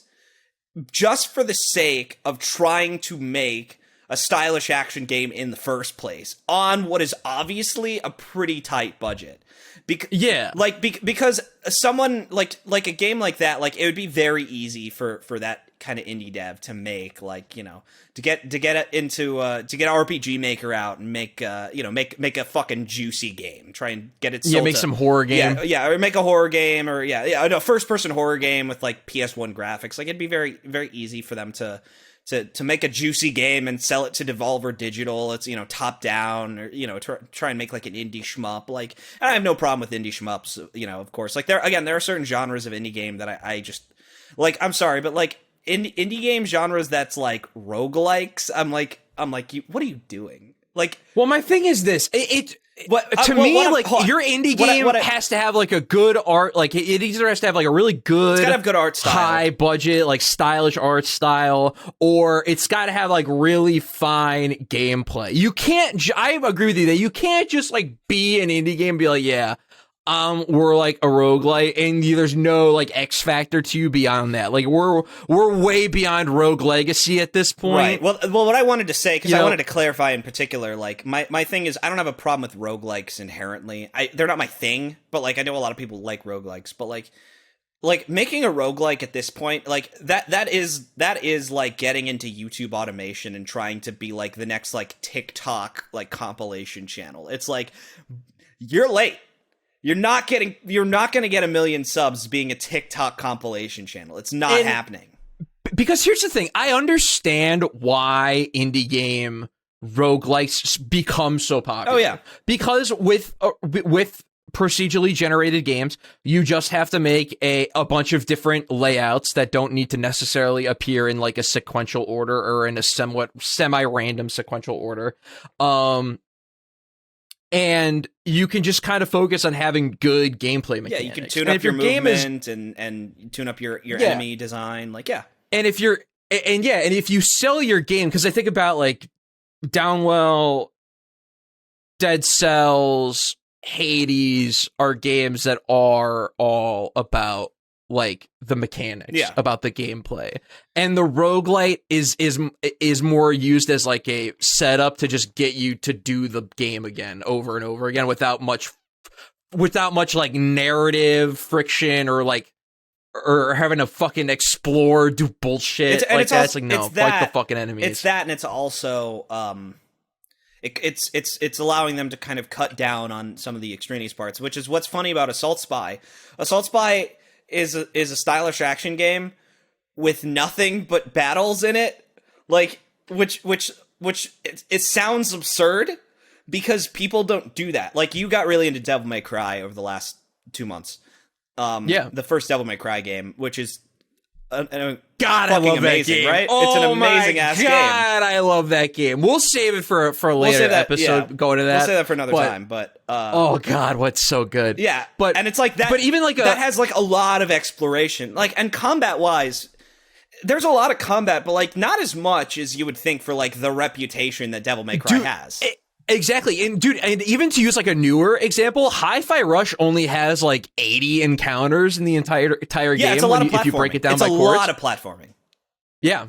just for the sake of trying to make a stylish action game in the first place on what is obviously a pretty tight budget. Because someone like a game like that, like it would be very easy for that kind of indie dev to make, like, you know, to get RPG Maker out and make a fucking juicy game, try and get it sold make some horror game, or make a horror game, or a first person horror game with like PS1 graphics. Like it'd be very, very easy for them to make a juicy game and sell it to Devolver Digital. It's, top down, or, try and make like an indie shmup. Like, I have no problem with indie shmups, of course. Like there are certain genres of indie game that I just like, I'm sorry, but like indie game genres that's like roguelikes, I'm like, what are you doing? Like, well, my thing is this, your indie game has to have like a good art, like it either has to have like a really good, it's gotta have good art style, high budget, like stylish art style, or it's got to have like really fine gameplay. You can't, I agree with you that you can't just like be an indie game and be like, yeah, we're like a roguelite, and there's no like X factor to you beyond that. Like we're way beyond Rogue Legacy at this point. Right. Well, what I wanted to say, because I wanted to clarify in particular, like my thing is, I don't have a problem with roguelikes inherently. They're not my thing, but like I know a lot of people like roguelikes, but like making a roguelike at this point, like that is like getting into YouTube automation and trying to be like the next like TikTok like compilation channel. It's like, you're late. You're not going to get 1 million subs being a TikTok compilation channel. It's not happening. Because here's the thing. I understand why indie game roguelikes become so popular. Oh, yeah. Because with procedurally generated games, you just have to make a bunch of different layouts that don't need to necessarily appear in like a sequential order or in a somewhat semi-random sequential order. And you can just kind of focus on having good gameplay mechanics. Yeah, you can tune up your movement and tune up your enemy design. Like, yeah. And if you sell your game, because I think about like Downwell, Dead Cells, Hades are games that are all about like the mechanics, Yeah. about the gameplay. And the roguelite is more used as like a setup to just get you to do the game again over and over again without much like narrative friction or having to fucking explore, do bullshit that's like, no, fight the fucking enemies. It's that, and it's also it's allowing them to kind of cut down on some of the extraneous parts, which is what's funny about Assault Spy. Assault Spy is a stylish action game with nothing but battles in it, like which it sounds absurd because people don't do that. Like, you got really into Devil May Cry over the last 2 months. The first Devil May Cry game, which is God, I love amazing, that game. right? Oh, it's an amazing ass game. God, I love that game. We'll save it for a later episode. Going to that, we'll say that for another time. But oh god, what's so good? Yeah, but and it's like that. But even like that has like a lot of exploration, like, and combat wise, there's a lot of combat, but like not as much as you would think for like the reputation that Devil May Cry has. Exactly. And dude, and even to use like a newer example, Hi-Fi Rush only has like 80 encounters in the entire game. It's a lot of platforming. If you break it down by it's a chords. lot of platforming. Yeah.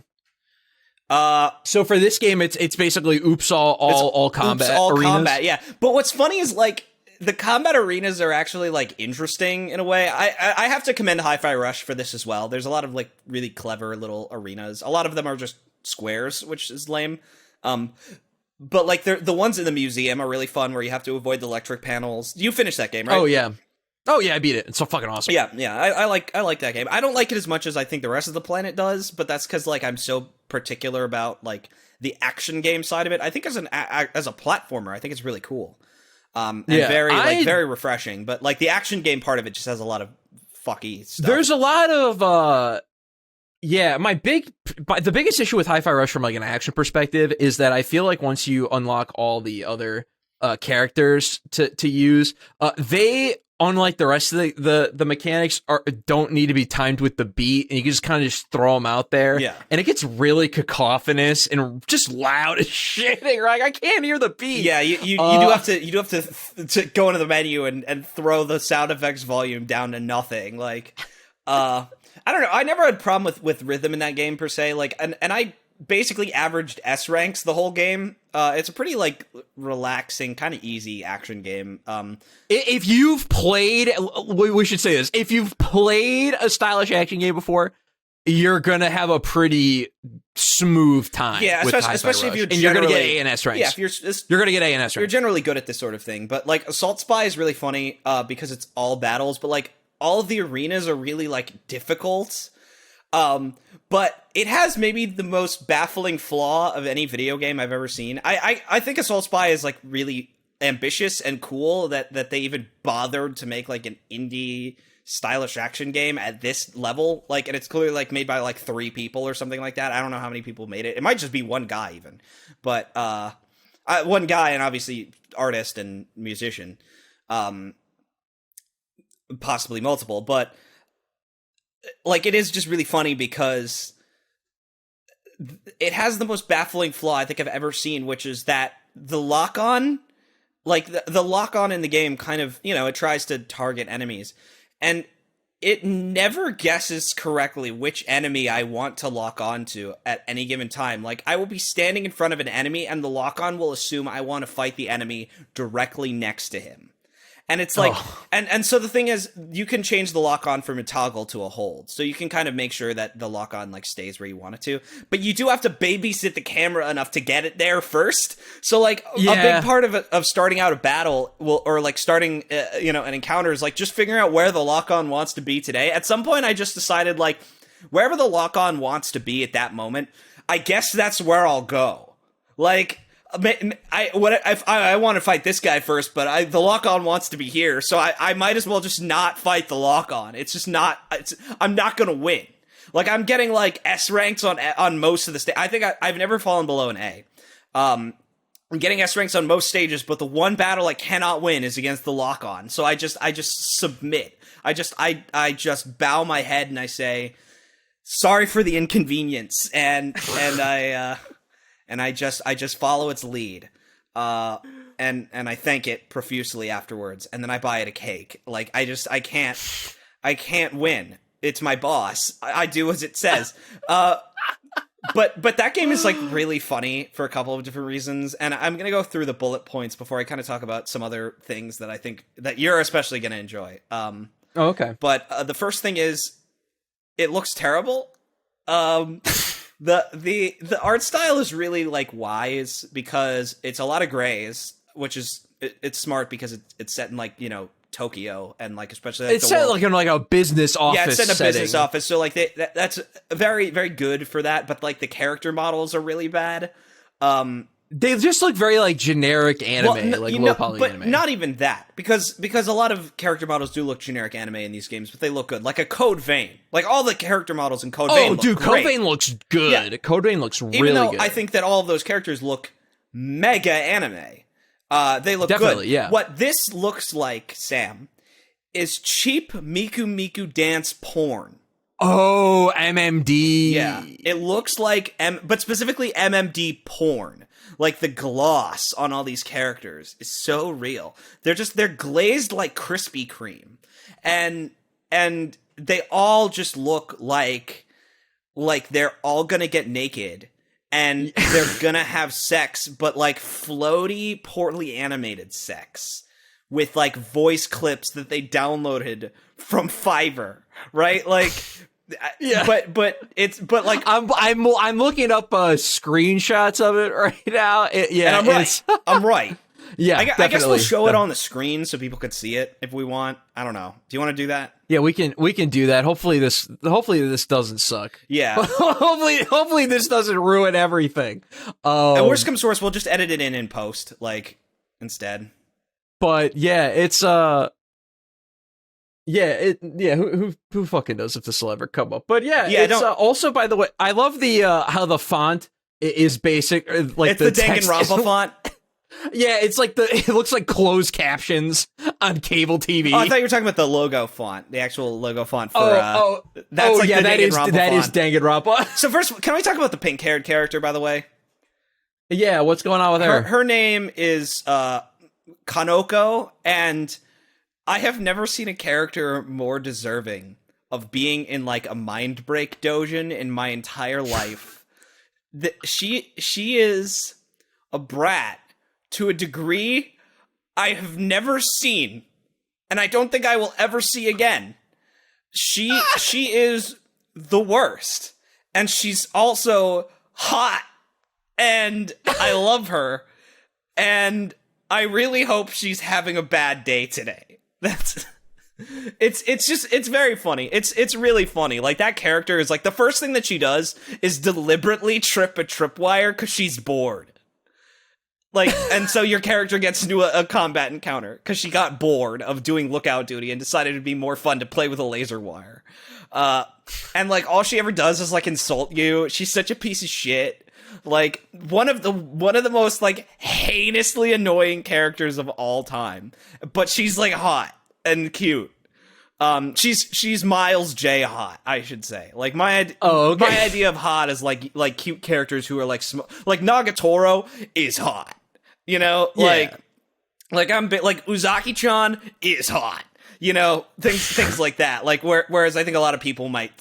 So for this game, it's basically all combat arenas. Combat, yeah. But what's funny is like the combat arenas are actually like interesting in a way. I have to commend Hi-Fi Rush for this as well. There's a lot of like really clever little arenas. A lot of them are just squares, which is lame. But like the ones in the museum are really fun, where you have to avoid the electric panels. You finished that game, right? Oh yeah, I beat it. It's so fucking awesome. Yeah. I like that game. I don't like it as much as I think the rest of the planet does, but that's because like I'm so particular about like the action game side of it. I think as a platformer, I think it's really cool. And very refreshing. But like the action game part of it just has a lot of fucky stuff. There's a lot of the biggest issue with Hi-Fi Rush from like an action perspective is that I feel like once you unlock all the other characters to use, they, unlike the rest of the mechanics, don't need to be timed with the beat, and you can just kind of just throw them out there. Yeah, and it gets really cacophonous and just loud as shit. Like, I can't hear the beat. Yeah, you do have to go into the menu and throw the sound effects volume down to nothing. Like, I don't know. I never had a problem with rhythm in that game per se. Like, and I basically averaged S ranks the whole game. It's a pretty like relaxing, kind of easy action game. If you've played, we should say this: if you've played a stylish action game before, you're gonna have a pretty smooth time. Yeah, especially if you're gonna get A and S ranks. Yeah, if you're gonna get A and S ranks. You're generally good at this sort of thing. But like Assault Spy is really funny because it's all battles, but like all of the arenas are really like difficult. But it has maybe the most baffling flaw of any video game I've ever seen. I think Assault Spy is like really ambitious and cool that they even bothered to make like an indie stylish action game at this level. Like, and it's clearly like made by like 3 people or something like that. I don't know how many people made it. It might just be one guy even, but one guy, and obviously artist and musician, possibly multiple, but like, it is just really funny because it has the most baffling flaw I think I've ever seen, which is that the lock-on, like the lock-on in the game kind of, it tries to target enemies, and it never guesses correctly which enemy I want to lock on to at any given time. Like, I will be standing in front of an enemy, and the lock-on will assume I want to fight the enemy directly next to him. And it's like, and so the thing is, you can change the lock-on from a toggle to a hold. So you can kind of make sure that the lock-on like stays where you want it to. But you do have to babysit the camera enough to get it there first. So like a big part of starting out a battle or like starting, an encounter is like just figuring out where the lock-on wants to be today. At some point, I just decided like wherever the lock-on wants to be at that moment, I guess that's where I'll go. Like, I want to fight this guy first, but the lock-on wants to be here, so I might as well just not fight the lock-on. It's just not. I'm not gonna win. Like, I'm getting like S ranks on most of the I think I've never fallen below an A. I'm getting S ranks on most stages, but the one battle I cannot win is against the lock-on. So I just submit. I just bow my head and I say, sorry for the inconvenience, and I just follow its lead, and I thank it profusely afterwards, and then I buy it a cake. Like, I can't win. it's my boss. I do as it says. But that game is like really funny for a couple of different reasons, and I'm gonna go through the bullet points before I kind of talk about some other things that I think that you're especially gonna enjoy. Okay. But the first thing is, it looks terrible. The art style is really like wise because it's a lot of grays, which is it's smart because it's set in like Tokyo and like especially like, it's set like in like a business office. Yeah, it's set in a setting. business office, so like that's very very good for that. But like the character models are really bad. They just look very like generic anime, low poly but anime. Not even that, because a lot of character models do look generic anime in these games, but they look good. Like a Code Vein, like all the character models in Code Vein. Oh, dude, Code Vein looks good. Yeah. Code Vein looks really good. Even though I think that all of those characters look mega anime, they look definitely good. Yeah. What this looks like, Sam, is cheap Miku dance porn. Oh, MMD. Yeah, it looks like but specifically MMD porn. Like the gloss on all these characters is so real. They're glazed like Krispy Kreme, and they all just look like they're all gonna get naked and they're gonna have sex, but like floaty, poorly animated sex with like voice clips that they downloaded from Fiverr, right? Like. Yeah, but like I'm looking up screenshots of it right now. And I'm right. I'm right. Yeah, I guess we'll show it on the screen so people could see it if we want. I don't know. Do you want to do that? Yeah, we can do that. Hopefully this doesn't suck. Yeah. hopefully this doesn't ruin everything. And worst comes to worst, we'll just edit it in post, like instead. But yeah, it's who fucking knows if this will ever come up? But yeah, it's also, by the way, I love the how the font is basic, like it's the Danganronpa font. Yeah, it's like it looks like closed captions on cable TV. Oh, I thought you were talking about the logo font, the actual logo font for. That's like that is Danganronpa. So first, can we talk about the pink-haired character? By the way, yeah, what's going on with her? Her name is Kanoko, and I have never seen a character more deserving of being in like a mind break doujin in my entire life. She is a brat to a degree I have never seen, and I don't think I will ever see again. She is the worst, and she's also hot, and I love her, and I really hope she's having a bad day today. It's very funny. It's really funny. Like that character is like the first thing that she does is deliberately trip a tripwire because she's bored. Like, and so your character gets into a combat encounter because she got bored of doing lookout duty and decided it'd be more fun to play with a laser wire. And like all she ever does is like insult you. She's such a piece of shit. Like one of the most like heinously annoying characters of all time, but she's like hot and cute. She's Myles J hot, I should say. Like my idea of hot is like cute characters who are like like Nagatoro is hot, like I'm like Uzaki-chan is hot, things like that. Like whereas I think a lot of people might.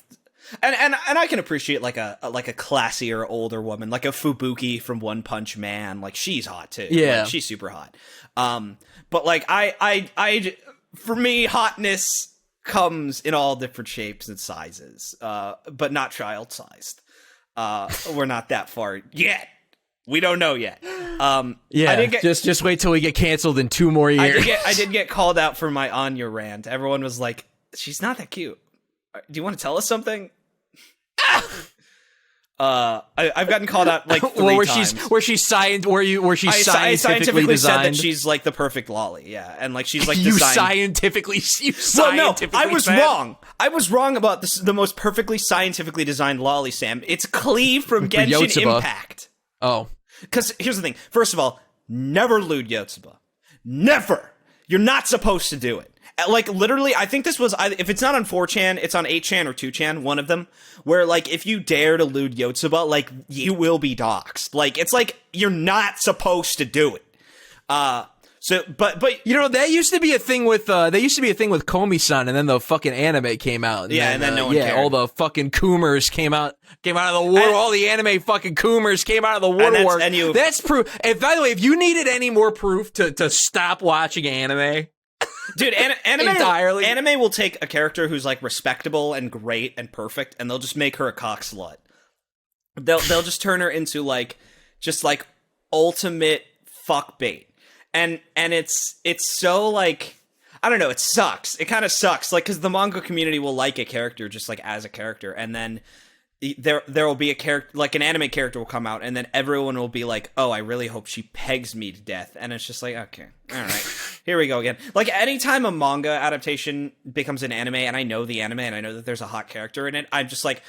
And I can appreciate like a classier older woman, like a Fubuki from One Punch Man. Like she's hot too. Yeah, like, she's super hot. But like I for me, hotness comes in all different shapes and sizes, but not child sized. We're not that far yet. We don't know yet. Just wait till we get canceled in 2 more years. I did get called out for my Anya rant. Everyone was like, "She's not that cute. Do you want to tell us something?" I've gotten called out like 3 times. Scientifically scientifically designed? said that she's like the perfect lolly, yeah, and like she's like you designed. scientifically. Well, no, I was wrong. I was wrong about the most perfectly scientifically designed lolly, Sam. It's Cleve from Genshin Yotsuba. Impact. Oh, because here's the thing. First of all, never lewd Yotsuba. Never. You're not supposed to do it. Like, literally, I think this was, if it's not on 4chan, it's on 8chan or 2chan, one of them, where, like, if you dare to lewd Yotsuba, like, you will be doxxed. Like, it's like, you're not supposed to do it. So, but that used to be a thing with Komi-san, and then the fucking anime came out. And then no one cared. All the fucking Coomers came out of the woodwork. All the anime fucking Coomers came out of the woodwork. That's proof. By the way, if you needed any more proof to stop watching anime, dude, anime will take a character who's like respectable and great and perfect, and they'll just make her a cock slut. They'll just turn her into like ultimate fuck bait. And it's so like, I don't know, it sucks. It kind of sucks, like, because the manga community will like a character just like as a character, and then there will be a character, like an anime character will come out, and then everyone will be like, oh, I really hope she pegs me to death, and it's just like, okay, all right, here we go again. Like, anytime a manga adaptation becomes an anime, and I know the anime, and I know that there's a hot character in it, I'm just like,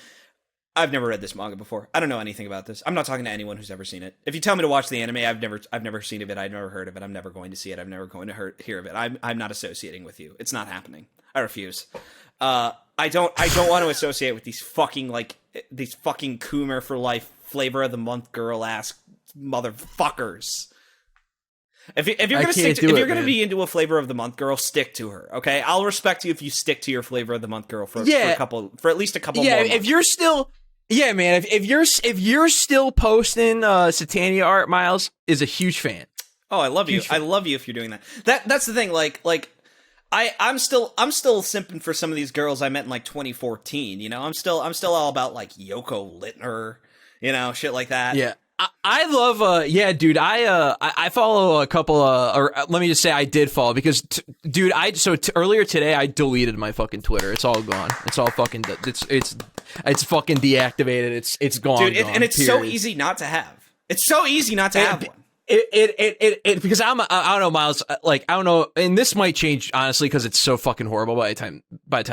I've never read this manga before. I don't know anything about this. I'm not talking to anyone who's ever seen it. If you tell me to watch the anime, I've never seen of it. I've never heard of it. I'm never going to see it. I'm never going to hear of it. I'm not associating with you. It's not happening. I refuse. I don't want to associate with these fucking Coomer for life, flavor of the month girl ass motherfuckers. If you're gonna be into a flavor of the month girl, stick to her. Okay, I'll respect you if you stick to your flavor of the month girl for at least a couple more months. If you're still. Yeah, man. If you're still posting Satania art, Myles is a huge fan. Oh, I love you. I love you if you're doing that. That's the thing. Like I'm still simping for some of these girls I met in like 2014. You know, I'm still all about like Yoko Littner. You know, shit like that. Yeah. I love, dude, I follow a couple, or let me just say I did follow, because, dude, earlier today, I deleted my fucking Twitter. It's all gone. It's all fucking, it's fucking deactivated. It's gone. Dude, and it's so easy not to have. It's so easy not to have one. Because I don't know, Myles, like, I don't know, and this might change, honestly, because it's so fucking horrible by the time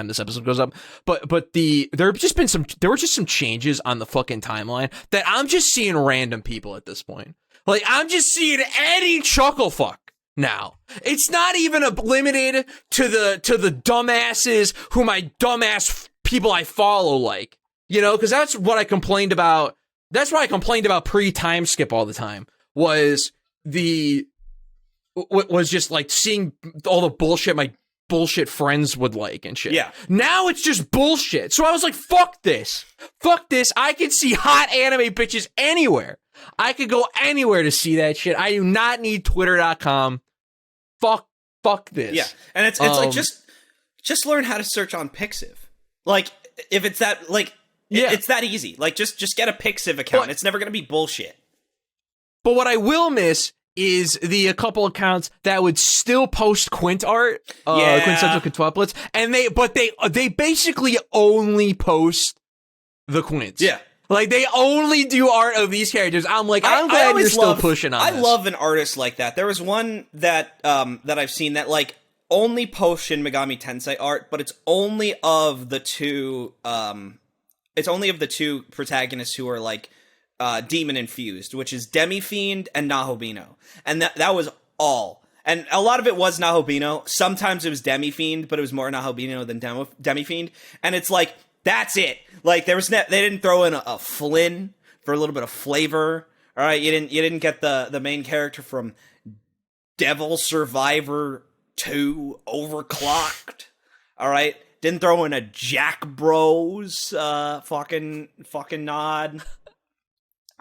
this episode goes up, but there were just some changes on the fucking timeline that I'm just seeing random people at this point. Like, I'm just seeing any chuckle fuck now. It's not even limited to the dumbasses who my dumbass people I follow like, you know, because that's what I complained about. That's what I complained about pre-Timeskip all the time. Was just like seeing all the bullshit my bullshit friends would like and shit. Yeah. Now it's just bullshit. So I was like, fuck this. I can see hot anime bitches anywhere. I could go anywhere to see that shit. I do not need twitter.com. Fuck this. Yeah. And it's like just learn how to search on Pixiv. Like, if it's that, like, it's that easy. Like, just get a Pixiv account. It's never going to be bullshit. But what I will miss is a couple accounts that would still post Quint art, quintessential quintuplets, and they basically only post the Quints. Yeah. Like, they only do art of these characters. I'm like, I'm glad you're still pushing on this. I love an artist like that. There was one that I've seen that, like, only posts Shin Megami Tensei art, but it's only of the two protagonists who are, like, demon infused, which is Demi Fiend and Nahobino, and that was all. And a lot of it was Nahobino. Sometimes it was Demi Fiend, but it was more Nahobino than Demi Fiend. And it's like, that's it. Like, they didn't throw in a Flynn for a little bit of flavor. All right, you didn't get the main character from Devil Survivor 2 Overclocked. All right, didn't throw in a Jack Bros fucking nod.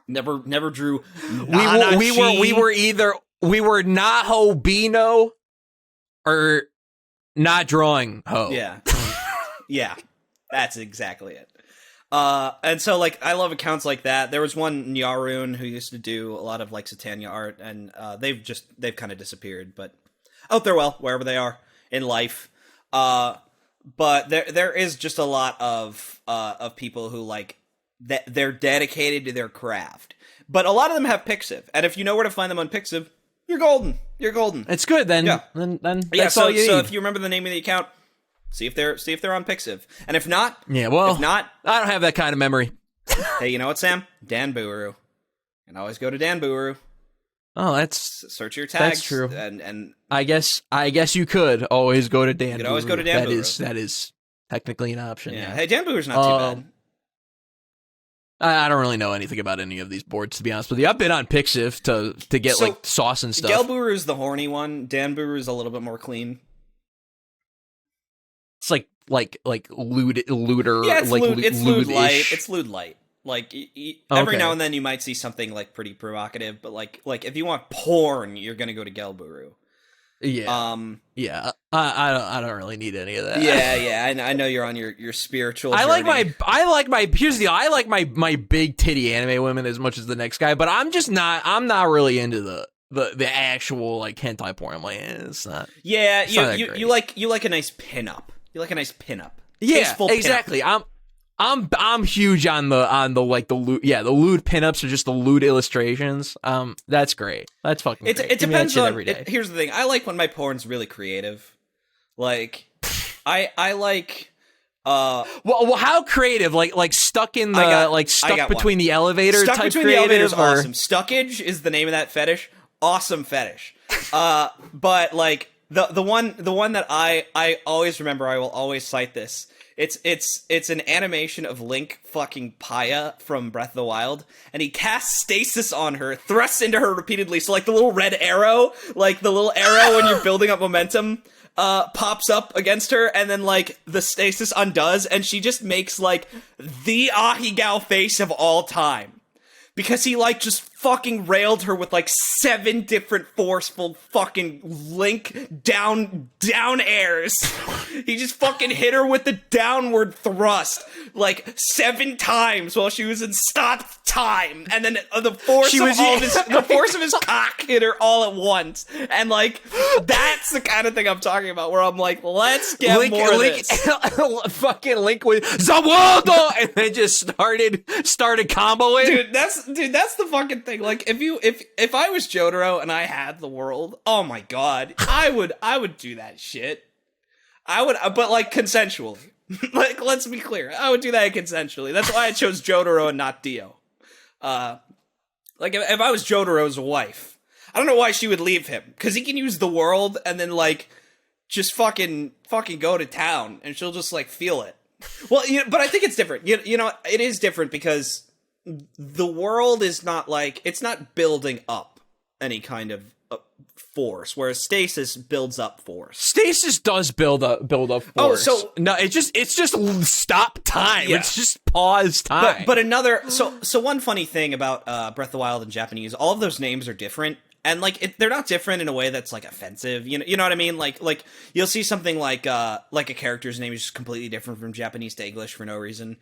Never drew. We were not Hobino or not drawing Ho. Yeah. Yeah. That's exactly it. And so, like, I love accounts like that. There was one Nyarun who used to do a lot of, like, Satania art, and they've kind of disappeared, but out there, well, wherever they are in life. But there is just a lot of people who, like, they're dedicated to their craft. But a lot of them have Pixiv, and if you know where to find them on Pixiv, you're golden. You're golden. It's good then. Yeah. Then that's all you need. So if you remember the name of the account, see if they're on Pixiv, and if not, I don't have that kind of memory. Hey, you know what, Sam? Dan Buru, and always go to Dan Buru. Oh, that's search your tags. That's true. And I guess you could always go to Dan. You could always go to Dan Buru. That is technically an option. Yeah. Hey, Dan Buru's not too bad. I don't really know anything about any of these boards, to be honest with you. I've been on Pixiv to get So, like sauce and stuff. Gelburu is the horny one. Danburu is a little bit more clean. It's like looter. Yeah, it's like lewd, it's lewd light. lewd-ish. It's lewd light. Like every Okay. now and then you might see something like pretty provocative, but like if you want porn, you're gonna go to Gelburu. Yeah. Yeah. I don't really need any of that. Yeah. I know you're on your spiritual journey. I like my here's the deal. I like my big titty anime women as much as the next guy, but I'm not really into the actual like hentai porn. I'm like, it's not. Yeah, it's not that great. you like a nice pinup. You like a nice pinup. Yeah, Tasteful pinup. exactly. I'm huge on the like the lewd, the lewd pinups or just the lewd illustrations. That's great. That's fucking great. It Give me that depends shit on. every day. Here's the thing. I like when my porn's really creative. Like, I like. Well, how creative? Like stuck in the stuck between the elevator Stuck type between creative. the elevators, or... awesome. Stuckage is the name of that fetish. Awesome fetish. But like the one that I always remember, I will always cite this. It's an animation of Link fucking Paya from Breath of the Wild, and he casts stasis on her, thrusts into her repeatedly. So like the little red arrow, like the little arrow when you're building up momentum, pops up against her, and then like the stasis undoes, and she just makes like the Ahigao face of all time. Because he, like, just fucking railed her with, like, 7 different forceful fucking Link down airs. He just fucking hit her with the downward thrust, like, 7 times while she was in stop time. And then the force of his cock hit her all at once. And, like, that's the kind of thing I'm talking about, where I'm like, let's get more of this. Fucking Link with Zawado! And they just started comboing. Dude, that's the fucking thing. Like, if I was Jotaro and I had the world, oh my god, I would do that shit. I would, but like consensually. Like, let's be clear, I would do that consensually. That's why I chose Jotaro and not Dio. Like if I was Jotaro's wife, I don't know why she would leave him, because he can use the world and then like just fucking go to town and she'll just like feel it. Well, but I think it's different. You know, it is different because the world is not like, it's not building up any kind of force, whereas stasis builds up force. Stasis does build up force. Oh, so no, it's just stop time. Yeah. It's just pause time. But another, so one funny thing about Breath of the Wild in Japanese, all of those names are different. And like they're not different in a way that's like offensive, you know what I mean? Like you'll see something like a character's name is just completely different from Japanese to English for no reason.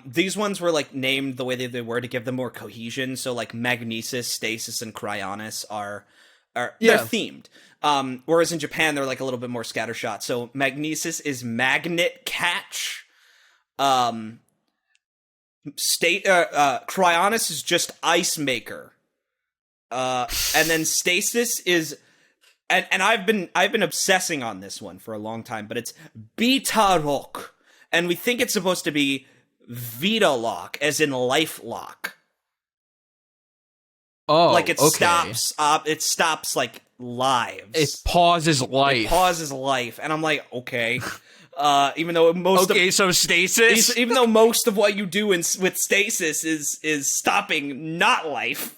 These ones were like named the way they were to give them more cohesion. So like Magnesis, Stasis, and Cryonis are they're themed. Whereas in Japan they're like a little bit more scattershot. So Magnesis is magnet catch. Cryonis is just ice maker. And then Stasis is, and I've been obsessing on this one for a long time, but it's Beta Rock, and we think it's supposed to be Vita Lock, as in life lock. Oh, like it okay. stops like lives. It pauses life. It pauses life, and I'm like, okay. Even though so stasis. Even though most of what you do with stasis is stopping not life.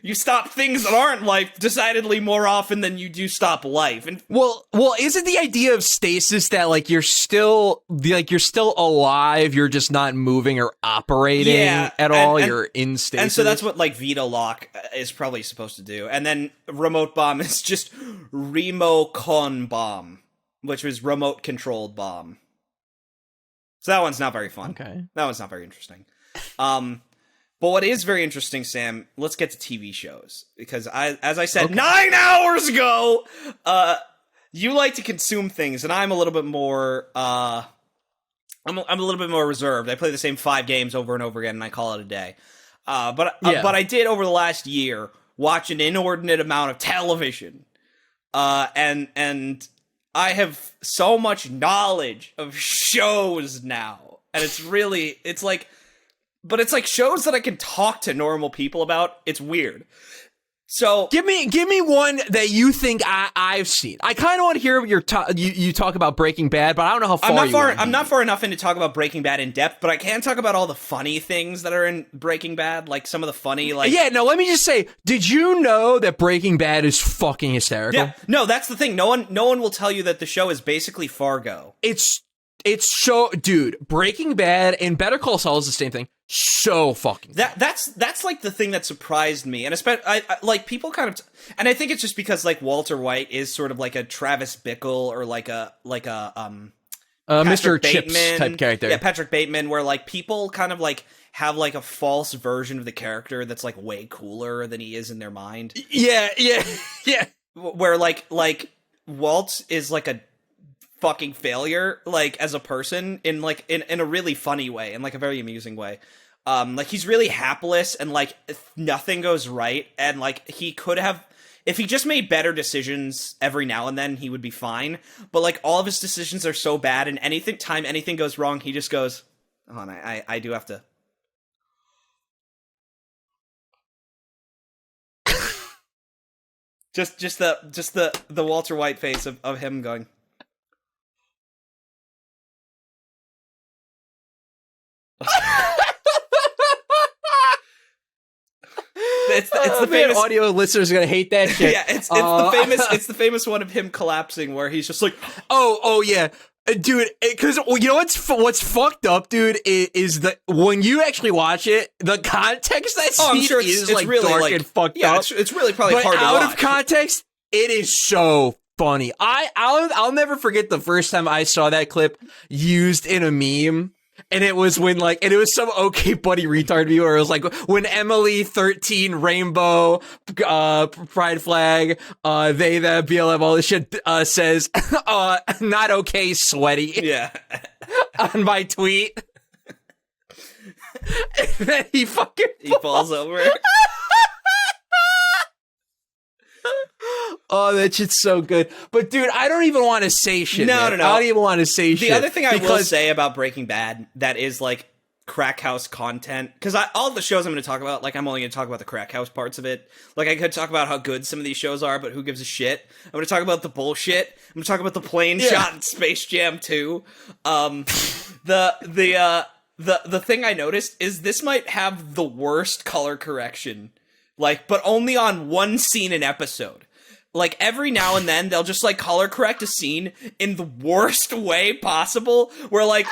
You stop things that aren't life decidedly more often than you do stop life. And well, isn't the idea of stasis that like you're still alive, you're just not moving or operating at all, you're in stasis? And so that's what like Vita Lock is probably supposed to do. And then Remote Bomb is just Remocon Bomb, which was remote controlled bomb. So that one's not very fun. Okay. That one's not very interesting. But what is very interesting, Sam, let's get to TV shows. Because as I said 9 hours ago, you like to consume things, and I'm a little bit more, I'm a little bit more reserved. I play the same 5 games over and over again, and I call it a day. But I did, over the last year, watch an inordinate amount of television. And I have so much knowledge of shows now. And it's like... But it's like shows that I can talk to normal people about. It's weird. So give me one that you think I've seen. I kind of want to hear you talk about Breaking Bad, but I don't know how far I'm not far enough in to talk about Breaking Bad in depth, but I can talk about all the funny things that are in Breaking Bad, like some of the funny, like... Yeah, no, let me just say, did you know that Breaking Bad is fucking hysterical? Yeah, no, that's the thing. No one will tell you that the show is basically Fargo. It's so... Dude, Breaking Bad and Better Call Saul is the same thing. So fucking that's like the thing that surprised me, and especially I like people kind of and I think it's just because like Walter White is sort of like a Travis Bickle or like a Mr. Bateman, Chips type character. Yeah, Patrick Bateman, where like people kind of like have like a false version of the character that's like way cooler than he is in their mind. Yeah. Where like Walt is like a fucking failure, like as a person in a really funny way, in like a very amusing way. Like he's really hapless and like nothing goes right, and like he could have, if he just made better decisions every now and then, he would be fine. But like all of his decisions are so bad, and anything goes wrong, he just goes, "Oh, and I do have to." just the Walter White face of him going. It's the famous audio listeners are gonna hate that shit. Yeah, it's the famous one of him collapsing where he's just like, oh yeah, dude. Because you know what's fucked up, dude, is that when you actually watch it, the context that scene is like really dark like, and fucked yeah, up. It's really probably but hard to out watch. of context, it is so funny. I'll never forget the first time I saw that clip used in a meme. And it was when it was some okay buddy retard view where it was like when Emily 13 rainbow pride flag they the BLM all this shit says not okay sweaty yeah on my tweet. And then he falls over. Oh, that shit's so good. But dude, I don't even want to say shit. No. I don't even want to say shit. The other thing I will say about Breaking Bad that is like Crackhouse content, because all the shows I'm going to talk about, like I'm only going to talk about the Crackhouse parts of it. Like I could talk about how good some of these shows are, but who gives a shit? I'm going to talk about the bullshit. I'm going to talk about the plane shot in Space Jam 2. The thing I noticed is this might have the worst color correction, like, but only on one scene an episode. Like, every now and then, they'll just, like, color correct a scene in the worst way possible, where,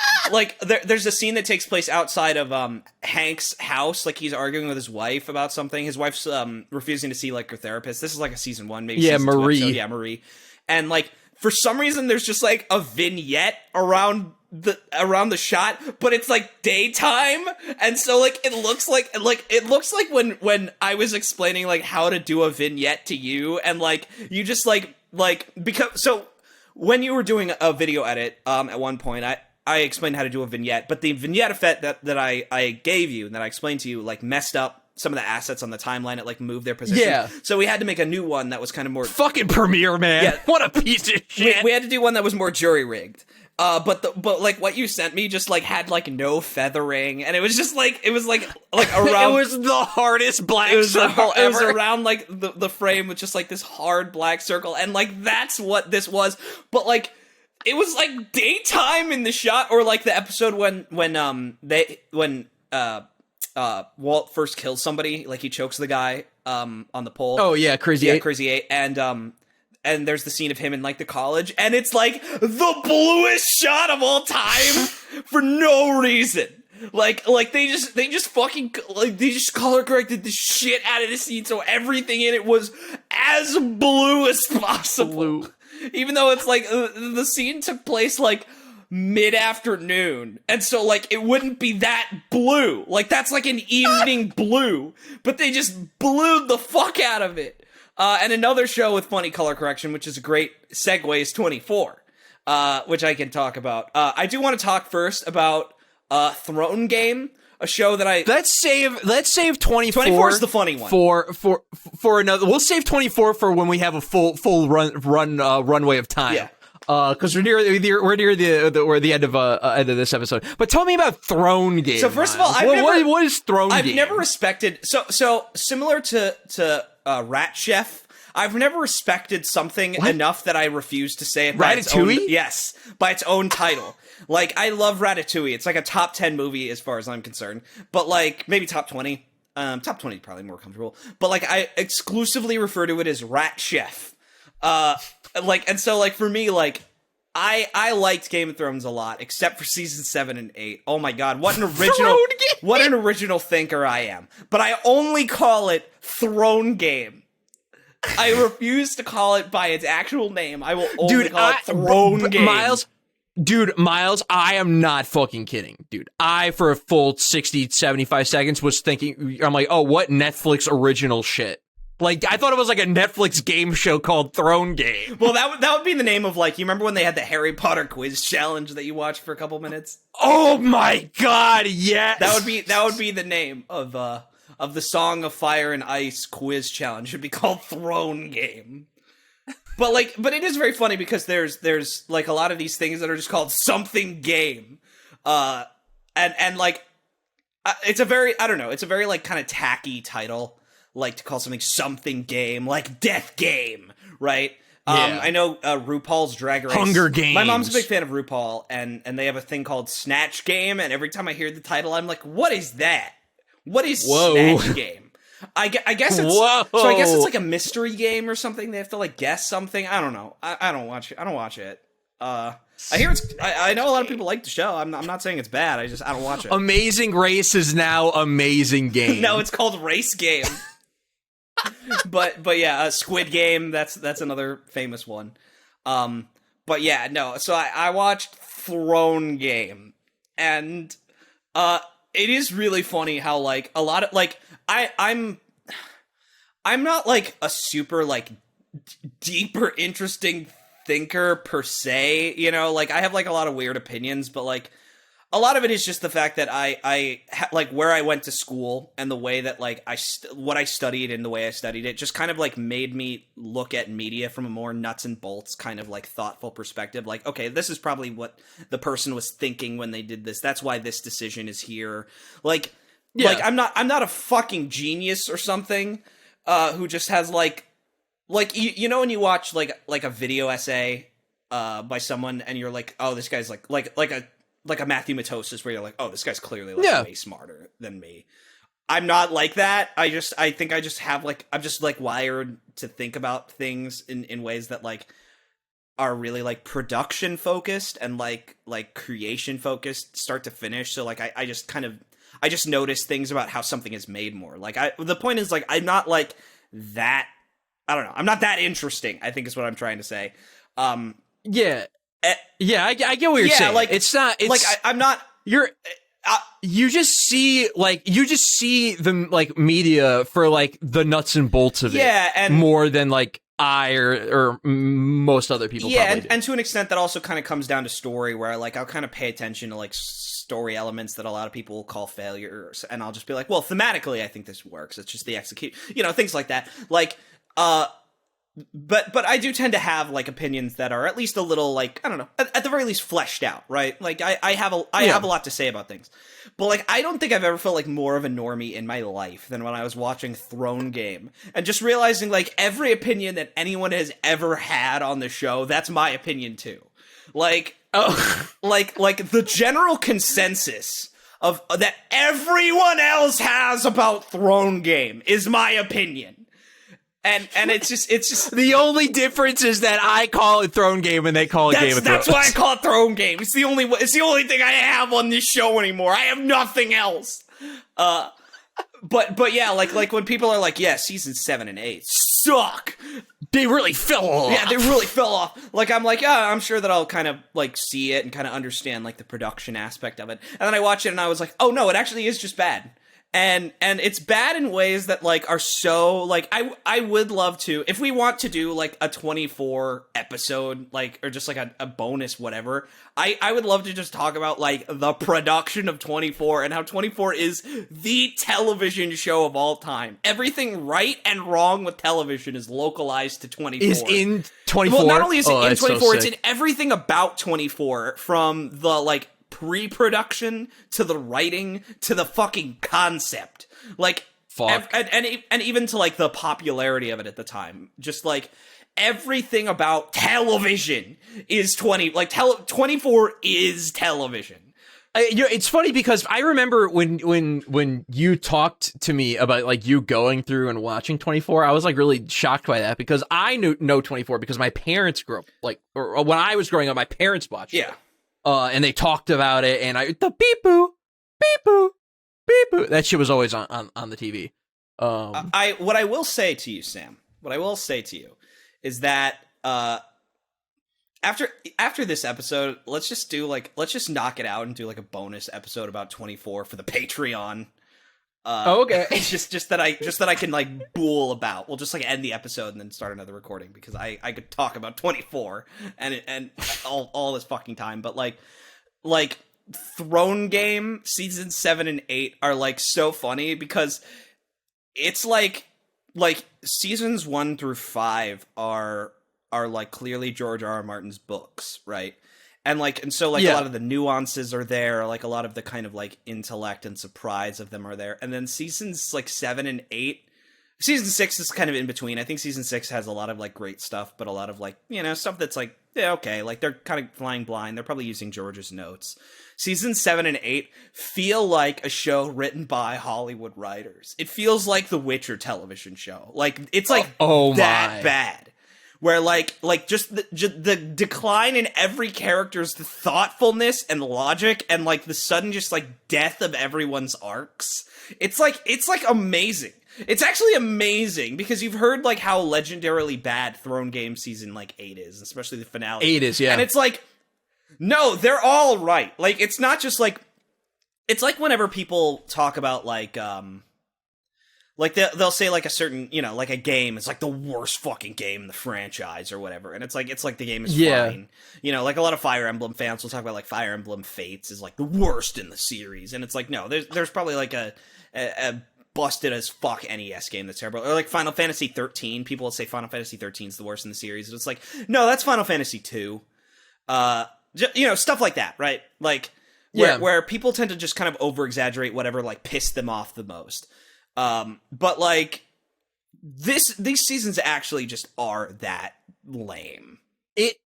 there's a scene that takes place outside of, Hank's house, like, he's arguing with his wife about something. His wife's, refusing to see, like, her therapist. This is, like, a season 1, maybe season 2 Marie. episode. Yeah, Marie. And, like, for some reason, there's just, like, a vignette around the shot, but it's like daytime, and so like it looks like when I was explaining like how to do a vignette to you, and like you just like because so when you were doing a video edit at one point I explained how to do a vignette, but the vignette effect that I gave you and that I explained to you like messed up some of the assets on the timeline. It like moved their position. Yeah. So we had to make a new one that was kind of more fucking Premiere, man. Yeah. What a piece of shit. We had to do one that was more jury rigged. But like what you sent me just like had like no feathering, and it was just like around. It was the hardest black circle ever. It was around like the frame with just like this hard black circle, and like that's what this was. But like it was like daytime in the shot, or like the episode when Walt first kills somebody, like he chokes the guy on the pole. Oh yeah, Crazy Eight. Crazy Eight, and there's the scene of him in like the college, and it's like the bluest shot of all time for no reason. Like they just fucking like they just color corrected the shit out of the scene so everything in it was as blue as possible. Even though it's like the scene took place like mid-afternoon, and so like it wouldn't be that blue. Like that's like an evening blue, but they just blued the fuck out of it. And another show with funny color correction, which is a great segue, is 24, which I can talk about. I do want to talk first about Throne Game, a show that I... Let's save 24. 24 is the funny one. For another... We'll save 24 for when we have a full runway of time. Yeah. Because we're near the end of this episode. But tell me about Throne Game. So first of all, what is Throne Game? I've never respected. So similar to Rat Chef. I've never respected something enough that I refuse to say it by its own, by its own title. Like, I love Ratatouille. It's like a top 10 movie as far as I'm concerned. But, like, maybe top 20. Top 20 is probably more comfortable. But, like, I exclusively refer to it as Rat Chef. And so, like, for me, like, I liked Game of Thrones a lot, except for season 7 and 8. Oh my god, what an original thinker I am. But I only call it Throne Game. I refuse to call it by its actual name. I will only call it Throne Game. Myles, I am not fucking kidding. Dude, I, for a full 60, 75 seconds, was thinking, I'm like, oh, what Netflix original shit? Like, I thought it was like a Netflix game show called Throne Game. Well, that would be the name of, like, you remember when they had the Harry Potter quiz challenge that you watched for a couple minutes? Oh my god, yes! That would be the name of the Song of Fire and Ice quiz challenge. It should be called Throne Game. But it is very funny because there's like a lot of these things that are just called something game. And like, it's a very, I don't know, it's a very like kind of tacky title, like to call something game, like Death Game, right? Yeah. I know RuPaul's Drag Race. Hunger Games. My mom's a big fan of RuPaul, and they have a thing called Snatch Game, and every time I hear the title, I'm like, what is that? What is Snatch Game? I guess it's so. I guess it's like a mystery game or something. They have to like guess something. I don't know. I don't watch it. I don't watch it. I hear it's. I know a lot of people like the show. I'm not saying it's bad. I don't watch it. Amazing Race is now Amazing Game. No, it's called Race Game. but yeah, Squid Game. That's another famous one. But yeah, no. So I watched Throne Game, and it is really funny how like a lot of like I'm not like a super like deep or interesting thinker per se, you know, like I have like a lot of weird opinions, but like a lot of it is just the fact that I like where I went to school and the way that like what I studied and the way I studied it just kind of like made me look at media from a more nuts and bolts kind of like thoughtful perspective. Like, okay, this is probably what the person was thinking when they did this. That's why this decision is here. Like, yeah. Like I'm not a fucking genius or something who just has like you know when you watch like a video essay by someone and you're like, oh, this guy's like a Matthew Matosis where you're like, oh, this guy's clearly like way smarter than me. I'm not like that. I think I just have like, I'm just like wired to think about things in ways that like are really like production focused and like creation focused start to finish. So like I just notice things about how something is made more. Like the point is like, I'm not like that. I don't know. I'm not that interesting, I think is what I'm trying to say. Yeah. Yeah, I get what you're saying. Like it's not. It's, like I'm not. You're. You just see the like media for like the nuts and bolts of it. Yeah, and more than like I or most other people. Yeah, and to an extent that also kind of comes down to story, where like I'll kind of pay attention to like story elements that a lot of people call failures, and I'll just be like, well, thematically, I think this works. It's just the execute, things like that. Like, But I do tend to have like opinions that are at least a little like, I don't know, at the very least fleshed out, right? Like I have a lot to say about things, but like I don't think I've ever felt like more of a normie in my life than when I was watching Throne Game and just realizing like every opinion that anyone has ever had on the show, that's my opinion too. Like, like the general consensus of that everyone else has about Throne Game is my opinion. And it's just the only difference is that I call it Throne Game and they call it Game of Thrones. That's why I call it Throne Game. It's the only thing I have on this show anymore. I have nothing else. But yeah, like when people are like, yeah, season 7 and 8 suck. They really fell off. Yeah, they really fell off. Like I'm like, yeah, I'm sure that I'll kind of like see it and kind of understand like the production aspect of it. And then I watch it and I was like, oh no, it actually is just bad. and it's bad in ways that like are so like I would love to, if we want to do like a 24 episode like, or just like a bonus whatever, I would love to just talk about like the production of 24 and how 24 is the television show of all time. Everything right and wrong with television is localized to 24. Is in 24. Well, not only is it in 24, so it's in everything about 24, from the like pre-production to the writing to the fucking concept, like fuck, and even to like the popularity of it at the time. Just like everything about television is 24 is television. It's funny because I remember when you talked to me about like you going through and watching 24, I was like really shocked by that, because I know 24 because my parents grew up like, or when I was growing up, my parents watched it. And they talked about it, and the beep boo, that shit was always on the TV. What I will say to you, Sam, is that after this episode, let's just knock it out and do like a bonus episode about 24 for the Patreon. Okay. It's just that I can like bull about. We'll just like end the episode and then start another recording, because I could talk about 24 and all this fucking time. But like Throne Game season 7 and 8 are like so funny, because it's like seasons 1 through 5 are like clearly George R.R. Martin's books, right? And so a lot of the nuances are there, like a lot of the kind of like intellect and surprise of them are there. And then seasons like 7 and 8, season 6 is kind of in between. I think season 6 has a lot of like great stuff, but a lot of like, stuff that's like, yeah, okay, like they're kind of flying blind. They're probably using George's notes. Season 7 and 8 feel like a show written by Hollywood writers. It feels like the Witcher television show. Like it's like that bad. Where like just the decline in every character's thoughtfulness and logic, and like the sudden just like death of everyone's arcs. It's like amazing. It's actually amazing, because you've heard like how legendarily bad Throne Game season like 8 is, especially the finale. 8 is, yeah. And it's like, no, they're all right. Like it's not just like, it's like whenever people talk about like they'll say like a certain, like a game is like the worst fucking game in the franchise or whatever, and it's like the game is fine. Like a lot of Fire Emblem fans will talk about like Fire Emblem Fates is like the worst in the series, and it's like, no, there's probably like a busted as fuck NES game that's terrible. Or like Final Fantasy 13, people will say Final Fantasy 13 is the worst in the series, and it's like, no, that's Final Fantasy 2. Stuff like that, right? Like where people tend to just kind of over exaggerate whatever like pissed them off the most. But like these seasons actually just are that lame.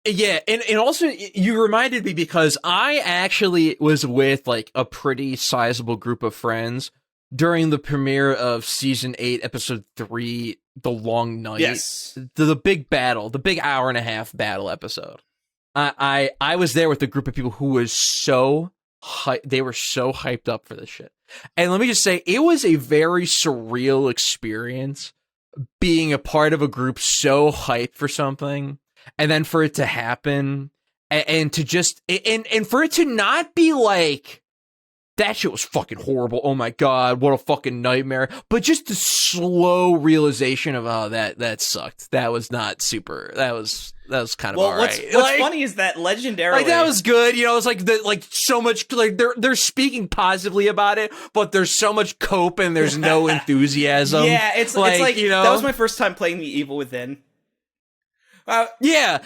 And also you reminded me, because I actually was with like a pretty sizable group of friends during the premiere of season 8, episode 3, The Long Night. Yes. The big battle, the big hour-and-a-half battle episode. I was there with a group of people who was so they were so hyped up for this shit. And let me just say, it was a very surreal experience being a part of a group so hyped for something, and then for it to happen, and to just and for it to not be like, that shit was fucking horrible, oh my god, what a fucking nightmare, but just the slow realization of, oh, that sucked, that was not super, that was kind of alright. What's funny is that legendarily, like, that was good, it's like so much, like they're speaking positively about it, but there's so much cope and there's no enthusiasm. Yeah, it's like that was my first time playing The Evil Within. Yeah.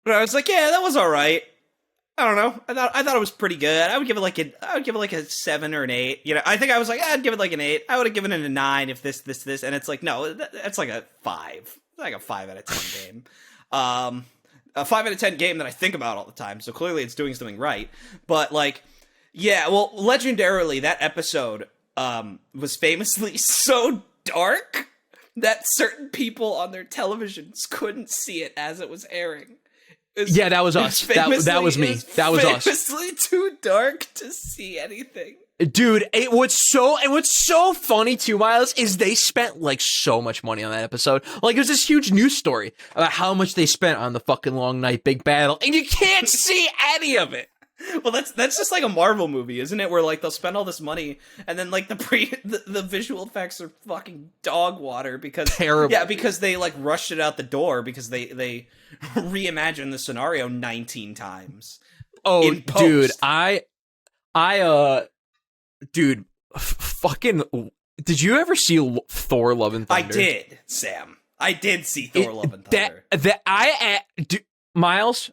But I was like, yeah, that was alright. I don't know. I thought it was pretty good. I would give it like a 7 or an 8. I think I was like, I'd give it like an 8. I would have given it a 9 if this, and it's like, no, that's like a 5. It's like a 5 out of 10 game. A 5 out of 10 game that I think about all the time. So clearly it's doing something right. But like, yeah, well, legendarily that episode was famously so dark that certain people on their televisions couldn't see it as it was airing. Yeah, that was us. That was me. That was us. Famously too dark to see anything. Dude, what's so funny too, Myles, is they spent like so much money on that episode. Like, there's this huge news story about how much they spent on the fucking Long Night big battle, and you can't see any of it. Well, that's just like a Marvel movie, isn't it? Where like they'll spend all this money and then like the visual effects are fucking dog water because Terrible. Yeah, because they like rushed it out the door because they reimagined the scenario 19 times. Oh, dude, dude, fucking. Did you ever see Thor: Love and Thunder? I did, Sam. I did see Thor: Love and Thunder. Myles,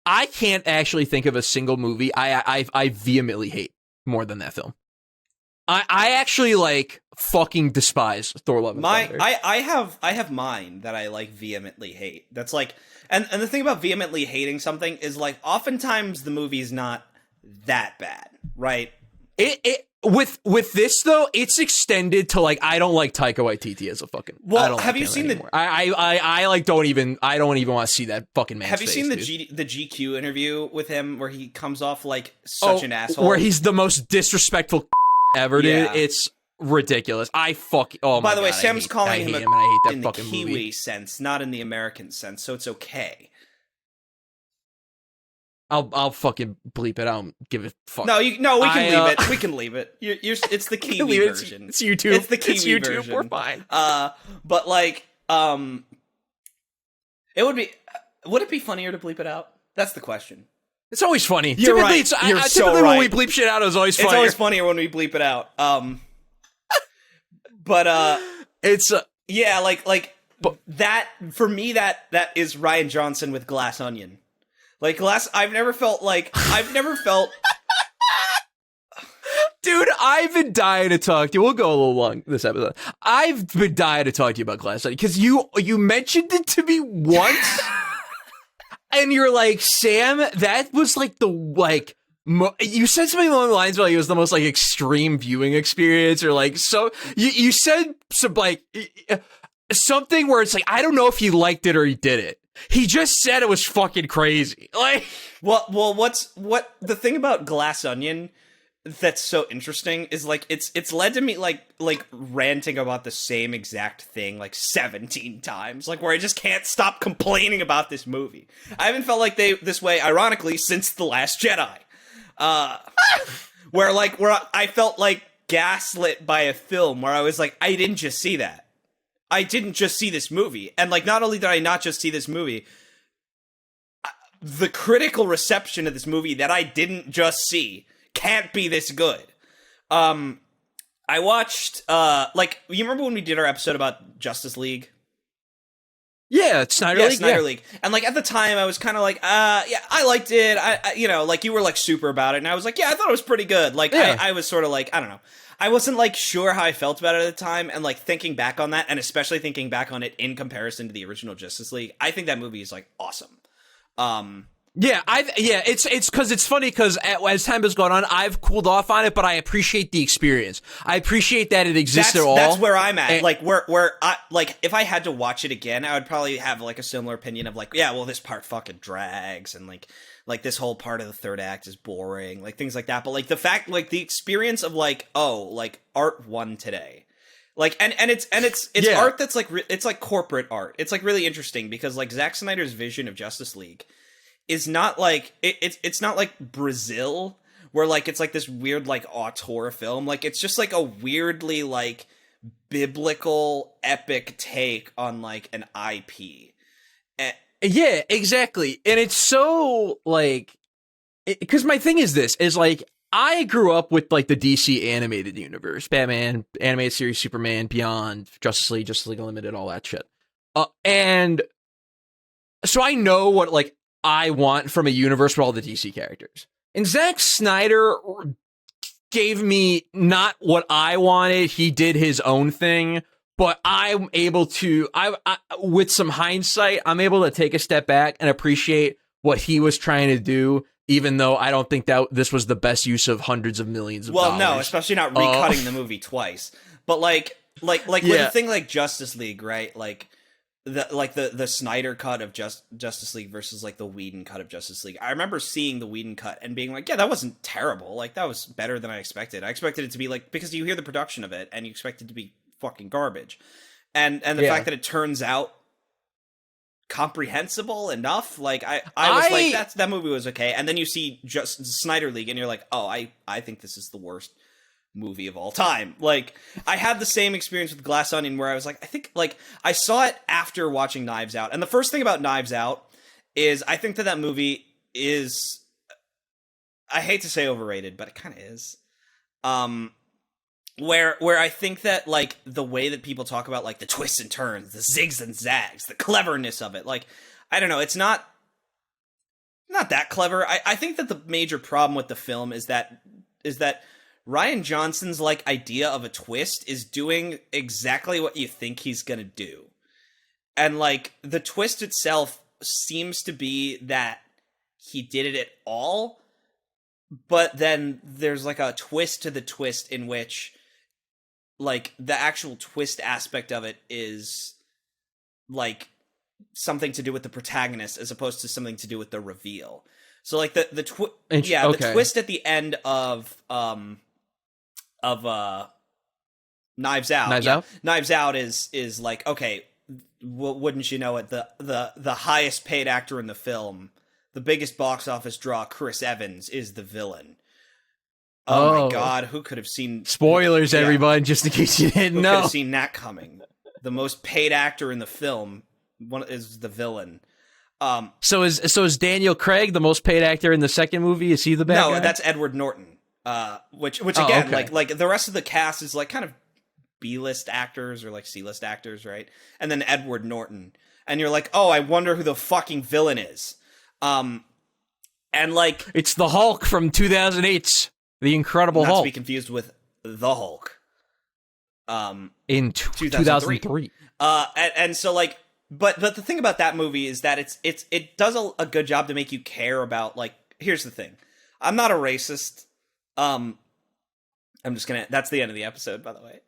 I can't actually think of a single movie I vehemently hate more than that film. I actually like fucking despise Thor: Love and Thunder. I have mine that I like vehemently hate. That's like, and the thing about vehemently hating something is like oftentimes the movie's not that bad, right? With this though, it's extended to like I don't like Taika Waititi as a fucking. Well, I don't have like you him seen anymore. I like don't even want to see that fucking man. Have you seen the GQ interview with him where he comes off like such an asshole? Where he's the most disrespectful ever, dude. Yeah. It's ridiculous. Oh, by the way, God, Sam's calling him and I hate that in fucking the Kiwi movie. sense, not in the American sense, so it's okay. I'll fucking bleep it. I don't give a fuck. No, we can leave it. We can leave it. It's the Kiwi version. It's YouTube. It's the Kiwi version. We're fine. But like, would it be funnier to bleep it out? That's the question. It's always funny. You're typically, right. You're so typically right. when we bleep shit out, it's always funny. It's always funnier when we bleep it out. But it's yeah, but that for me that is Ryan Johnson with Glass Onion. Like I've never felt. Dude, I've been dying to talk to you. We'll go a little long this episode. I've been dying to talk to you about Glass Onion because you mentioned it to me once, and you're like, Sam, that was like you said something along the lines of like it was the most like extreme viewing experience, or like so you said some like something where it's like I don't know if he liked it or he did it. He just said it was fucking crazy. Like, what the thing about Glass Onion that's so interesting is like it's led to me like ranting about the same exact thing like 17 times, like where I just can't stop complaining about this movie. I haven't felt like this way, ironically, since The Last Jedi, where I felt like gaslit by a film where I was like, I didn't just see that. I didn't just see this movie. And, like, not only did I not just see this movie, the critical reception of this movie that I didn't just see can't be this good. I watched, you remember when we did our episode about Justice League? Yeah, Snyder League. Snyder League. And, like, at the time, I was kind of like, yeah, I liked it. I you were, like, super about it. And I was like, yeah, I thought it was pretty good. Like, yeah. I was sort of like, I don't know. I wasn't, like, sure how I felt about it at the time, and, like, thinking back on that, and especially thinking back on it in comparison to the original Justice League, I think that movie is, like, awesome. It's because it's funny because as time has gone on, I've cooled off on it, but I appreciate the experience. I appreciate that it exists at all. That's where I'm at. And, like, where I, like, if I had to watch it again, I would probably have, like, a similar opinion of, like, yeah, well, this part fucking drags, and, like this whole part of the third act is boring, like things like that. But like the fact, like the experience of like, oh, like art won today, like and it's yeah. Art that's like it's like corporate art. It's like really interesting because like Zack Snyder's vision of Justice League is not like it's not like Brazil where like it's like this weird like auteur film. Like it's just like a weirdly like biblical epic take on like an IP. Yeah, exactly. And it's so, like, because my thing is this, is, like, I grew up with, like, the DC animated universe, Batman, animated series, Superman, Beyond, Justice League Unlimited, all that shit. And so I know what, like, I want from a universe with all the DC characters. And Zack Snyder gave me not what I wanted, he did his own thing. But I'm able to, I with some hindsight, I'm able to take a step back and appreciate what he was trying to do, even though I don't think that this was the best use of hundreds of millions of dollars. Well, no, especially not recutting the movie twice. But like with a thing like Justice League, right? Like the Snyder cut of Justice League versus like the Whedon cut of Justice League. I remember seeing the Whedon cut and being like, yeah, that wasn't terrible. Like that was better than I expected. I expected it to be like, because you hear the production of it and you expect it to be fucking garbage, and the fact that it turns out comprehensible enough. Like I was like, that movie was okay. And then you see just Snyder League and you're like, oh, I think this is the worst movie of all time. Like, I had the same experience with Glass Onion where I was like, I think, like, I saw it after watching Knives Out. And the first thing about Knives Out is I think that movie is, I hate to say overrated, but it kind of is. Where I think that, like, the way that people talk about, like, the twists and turns, the zigs and zags, the cleverness of it, like, I don't know, it's not that clever. I think that the major problem with the film is that Rian Johnson's, like, idea of a twist is doing exactly what you think he's gonna do. And, like, the twist itself seems to be that he did it at all, but then there's, like, a twist to the twist in which, like, the actual twist aspect of it is, like, something to do with the protagonist as opposed to something to do with the reveal. So, like, the twist at the end of Knives Out. Knives Out is like, okay, wouldn't you know it, the highest paid actor in the film, the biggest box office draw, Chris Evans, is the villain. Oh my god, who could have seen... Spoilers, everyone, just in case you didn't know. Who could have seen that coming? The most paid actor in the film is the villain. So is Daniel Craig the most paid actor in the second movie? Is he the bad guy? No, that's Edward Norton. Which again, okay. like the rest of the cast is like kind of B-list actors or like C-list actors, right? And then Edward Norton, and you're like, oh, I wonder who the fucking villain is. And like, it's the Hulk from 2008's The Incredible Hulk. Not to be confused with the Hulk. In 2003. And so like, but the thing about that movie is that it does a good job to make you care about, like, here's the thing. I'm not a racist. I'm just gonna, that's the end of the episode, by the way.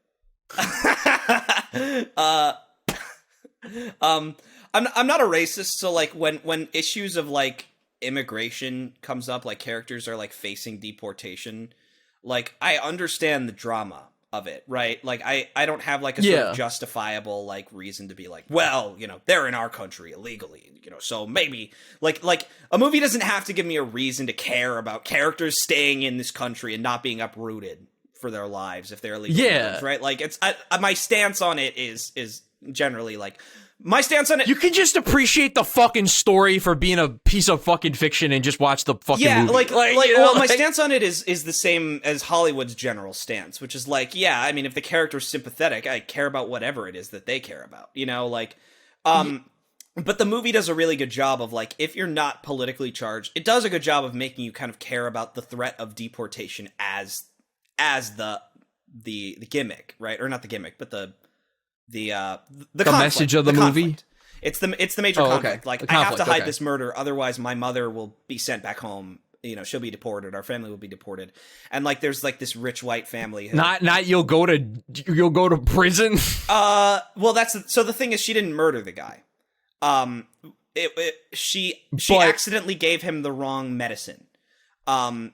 I'm not a racist, so like when issues of like immigration comes up, like characters are like facing deportation, like I understand the drama of it, right? Like I don't have like a sort of justifiable like reason to be like, well, you know, they're in our country illegally, you know, so maybe like a movie doesn't have to give me a reason to care about characters staying in this country and not being uprooted for their lives if they're illegal immigrants, right? Like it's my stance on it is generally like, my stance on it... You can just appreciate the fucking story for being a piece of fucking fiction and just watch the fucking movie. My stance on it is the same as Hollywood's general stance, which is like, yeah, I mean, if the character's sympathetic, I care about whatever it is that they care about, you know, like... But the movie does a really good job of, like, if you're not politically charged, it does a good job of making you kind of care about the threat of deportation as the gimmick, right? Or not the gimmick, but the message of the movie. Conflict. It's the major conflict. Okay. Like, I have to hide this murder, otherwise my mother will be sent back home. You know, she'll be deported. Our family will be deported. And like, there's like this rich white family. Not you'll go to prison. Well, so the thing is, she didn't murder the guy. She accidentally gave him the wrong medicine. And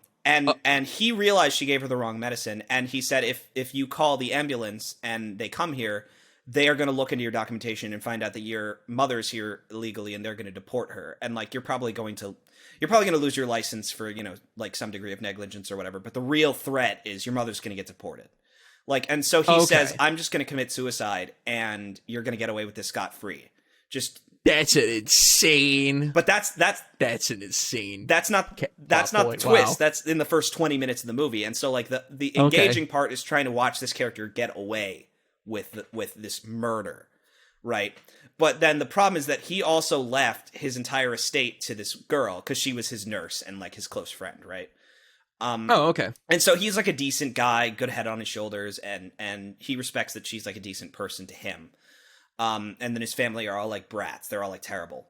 he realized she gave her the wrong medicine, and he said, if you call the ambulance and they come here, they are going to look into your documentation and find out that your mother's here illegally, and they're going to deport her. And like, you're probably going to lose your license for, you know, like some degree of negligence or whatever. But the real threat is your mother's going to get deported. Like, and so he says, I'm just going to commit suicide, and you're going to get away with this scot-free. That's an insane. But that's an insane. That's not the twist. Wow. That's in the first 20 minutes of the movie. And so like the engaging part is trying to watch this character get away with this murder, right? But then the problem is that he also left his entire estate to this girl because she was his nurse and like his close friend, right? Okay. And so he's like a decent guy, good head on his shoulders, and he respects that she's like a decent person to him. And then his family are all like brats. They're all like terrible.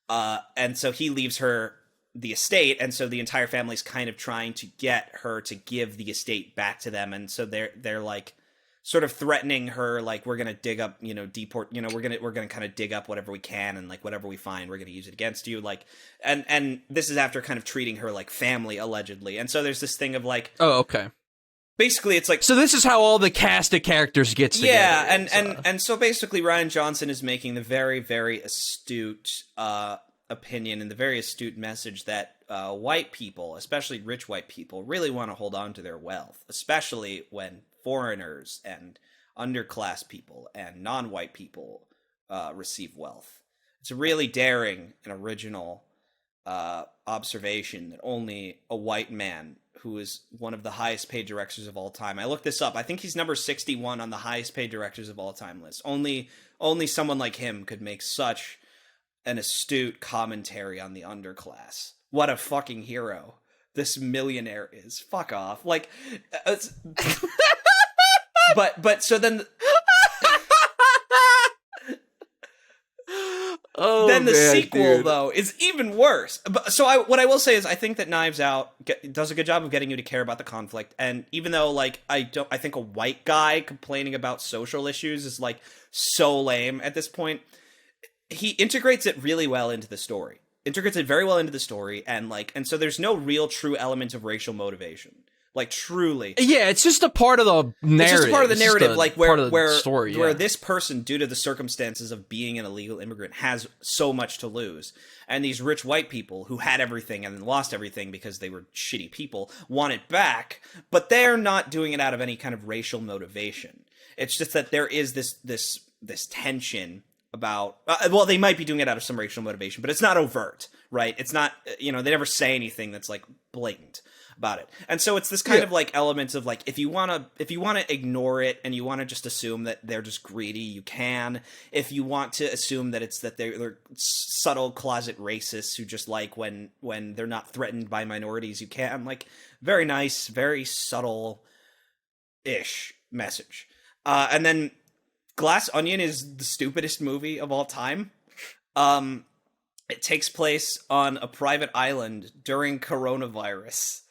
And so he leaves her the estate. And so the entire family's kind of trying to get her to give the estate back to them. And so they're like sort of threatening her, like, we're going to dig up, you know, deport, you know, we're going to kind of dig up whatever we can. And like, whatever we find, we're going to use it against you. Like, and this is after kind of treating her like family, allegedly. And so there's this thing of like, oh, okay. basically it's like, So this is how all the cast of characters gets together. yeah, and so basically Rian Johnson is making the very, very astute opinion and the very astute message that white people, especially rich white people, really want to hold on to their wealth, especially when foreigners and underclass people and non-white people receive wealth. It's a really daring and original observation that only a white man who is one of the highest paid directors of all time. I looked this up. I think he's number 61 on the highest paid directors of all time list. Only someone like him could make such an astute commentary on the underclass. What a fucking hero this millionaire is. Fuck off. Like, but so then. Oh, then the man, sequel, dude. though, is even worse. So what I will say is I think that Knives Out does a good job of getting you to care about the conflict. And even though, like, I think a white guy complaining about social issues is, like, so lame at this point, he integrates it really well into the story. Integrates it very well into the story. And so there's no real true element of racial motivation. Like, truly. Yeah, it's just a part of the narrative. It's just a part of the narrative, like, where story, yeah. where this person, due to the circumstances of being an illegal immigrant, has so much to lose. And these rich white people who had everything and then lost everything because they were shitty people want it back, but they're not doing it out of any kind of racial motivation. It's just that there is this tension about, well, they might be doing it out of some racial motivation, but it's not overt, right? It's not, they never say anything that's, like, blatant about it. And so it's this kind of, like, element of, like, if you want to ignore it and you want to just assume that they're just greedy, you can. If you want to assume that it's that they're subtle closet racists who just like when they're not threatened by minorities, you can. Like, very nice, very subtle-ish message. And then Glass Onion is the stupidest movie of all time. It takes place on a private island during coronavirus.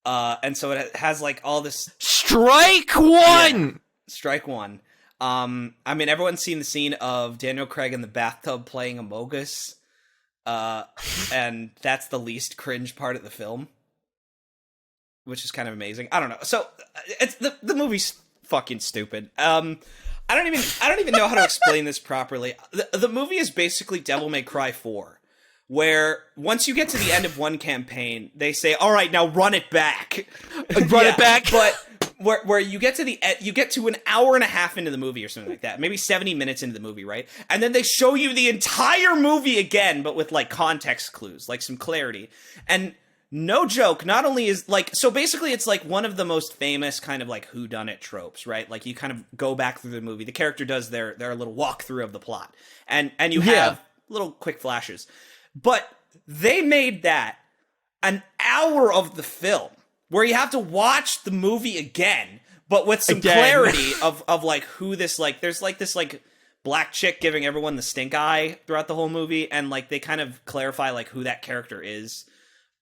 And so it has, like, all this... Strike one! Yeah, strike one. I mean, everyone's seen the scene of Daniel Craig in the bathtub playing Amogus. And that's the least cringe part of the film. Which is kind of amazing. I don't know. So, it's the movie's fucking stupid. I don't even know how to explain this properly. The movie is basically Devil May Cry 4. Where once you get to the end of one campaign, they say, "All right, now run it back, run it back." But where you get to you get to an hour and a half into the movie or something like that, maybe 70 minutes into the movie, right? And then they show you the entire movie again, but with, like, context clues, like some clarity. And no joke, not only is, like, so basically it's like one of the most famous kind of, like, whodunit tropes, right? Like, you kind of go back through the movie, the character does their little walkthrough of the plot, and you have little quick flashes. But they made that an hour of the film where you have to watch the movie again, but with some clarity of like who this, like, there's, like, this, like, black chick giving everyone the stink eye throughout the whole movie, and, like, they kind of clarify, like, who that character is.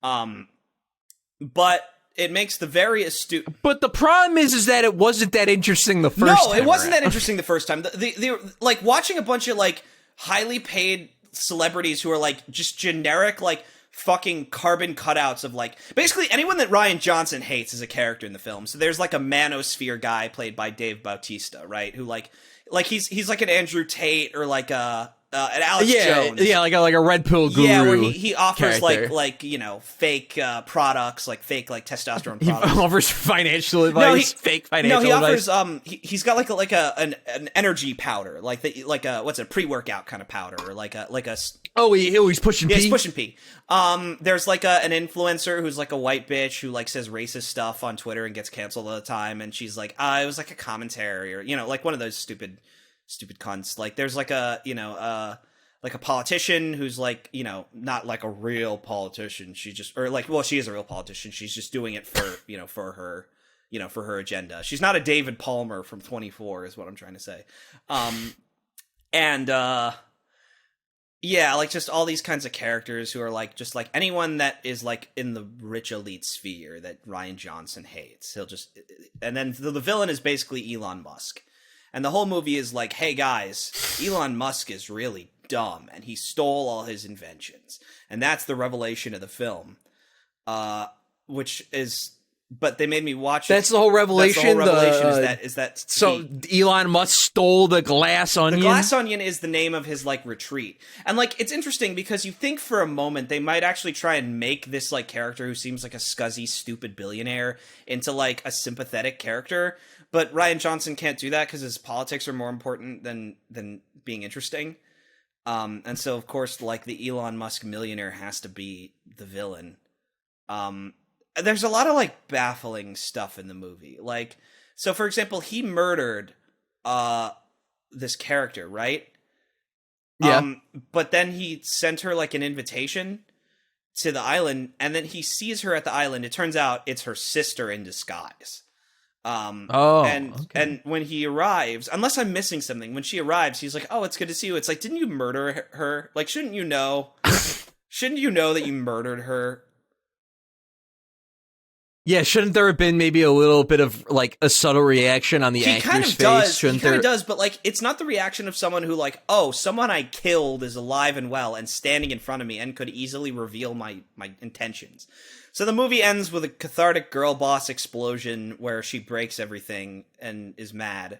But it makes the very astute... But the problem is that it wasn't that interesting the first time. No, it wasn't that interesting the first time. The like, watching a bunch of, like, highly paid celebrities who are, like, just generic, like, fucking carbon cutouts of, like, basically anyone that Rian Johnson hates is a character in the film. So there's, like, a manosphere guy played by Dave Bautista, right? Who, like he's like an Andrew Tate or, like, an Alex Jones. Yeah, like a red pill guru. Yeah, where he offers character. like fake products, like fake, like, testosterone He products. offers financial advice, fake financial advice. No, he offers he's got like an energy powder, like what's a pre-workout kind of powder, or like a he's pushing P. Yeah, he's pushing P. There's like an influencer who's like a white bitch who, like, says racist stuff on Twitter and gets canceled all the time, and she's like, it was like a commentary, or, like, one of those stupid cunts. Like, there's like a like a politician who's, like, not like a real politician. She just, or, like, well, she is a real politician. She's just doing it for, for her agenda. She's not a David Palmer from 24 is what I'm trying to say. Yeah, like, just all these kinds of characters who are, like, just, like, anyone that is, like, in the rich elite sphere that Rian Johnson hates. He'll just, and then the villain is basically Elon Musk. And the whole movie is like, hey guys, Elon Musk is really dumb, and he stole all his inventions. And that's the revelation of the film. Which is but they made me watch it. That's the whole revelation. That's the whole revelation is that so Elon Musk stole the glass onion? The glass onion is the name of his, like, retreat. And, like, it's interesting because you think for a moment they might actually try and make this, like, character who seems like a scuzzy, stupid billionaire into, like, a sympathetic character. But Rian Johnson can't do that because his politics are more important than being interesting. And so, of course, like, the Elon Musk millionaire has to be the villain. There's a lot of, like, baffling stuff in the movie. Like, so, for example, he murdered this character, right? Yeah. But then he sent her, like, an invitation to the island, and then he sees her at the island. It turns out it's her sister in disguise. And when he arrives, unless I'm missing something, when she arrives, he's like, "Oh, it's good to see you." It's like, didn't you murder her? Like, shouldn't you know? Shouldn't you know that you murdered her? Yeah, shouldn't there have been maybe a little bit of, like, a subtle reaction on the actor's face? He kind of does, but, like, it's not the reaction of someone who, like, oh, someone I killed is alive and well and standing in front of me and could easily reveal my intentions. So the movie ends with a cathartic girl boss explosion where she breaks everything and is mad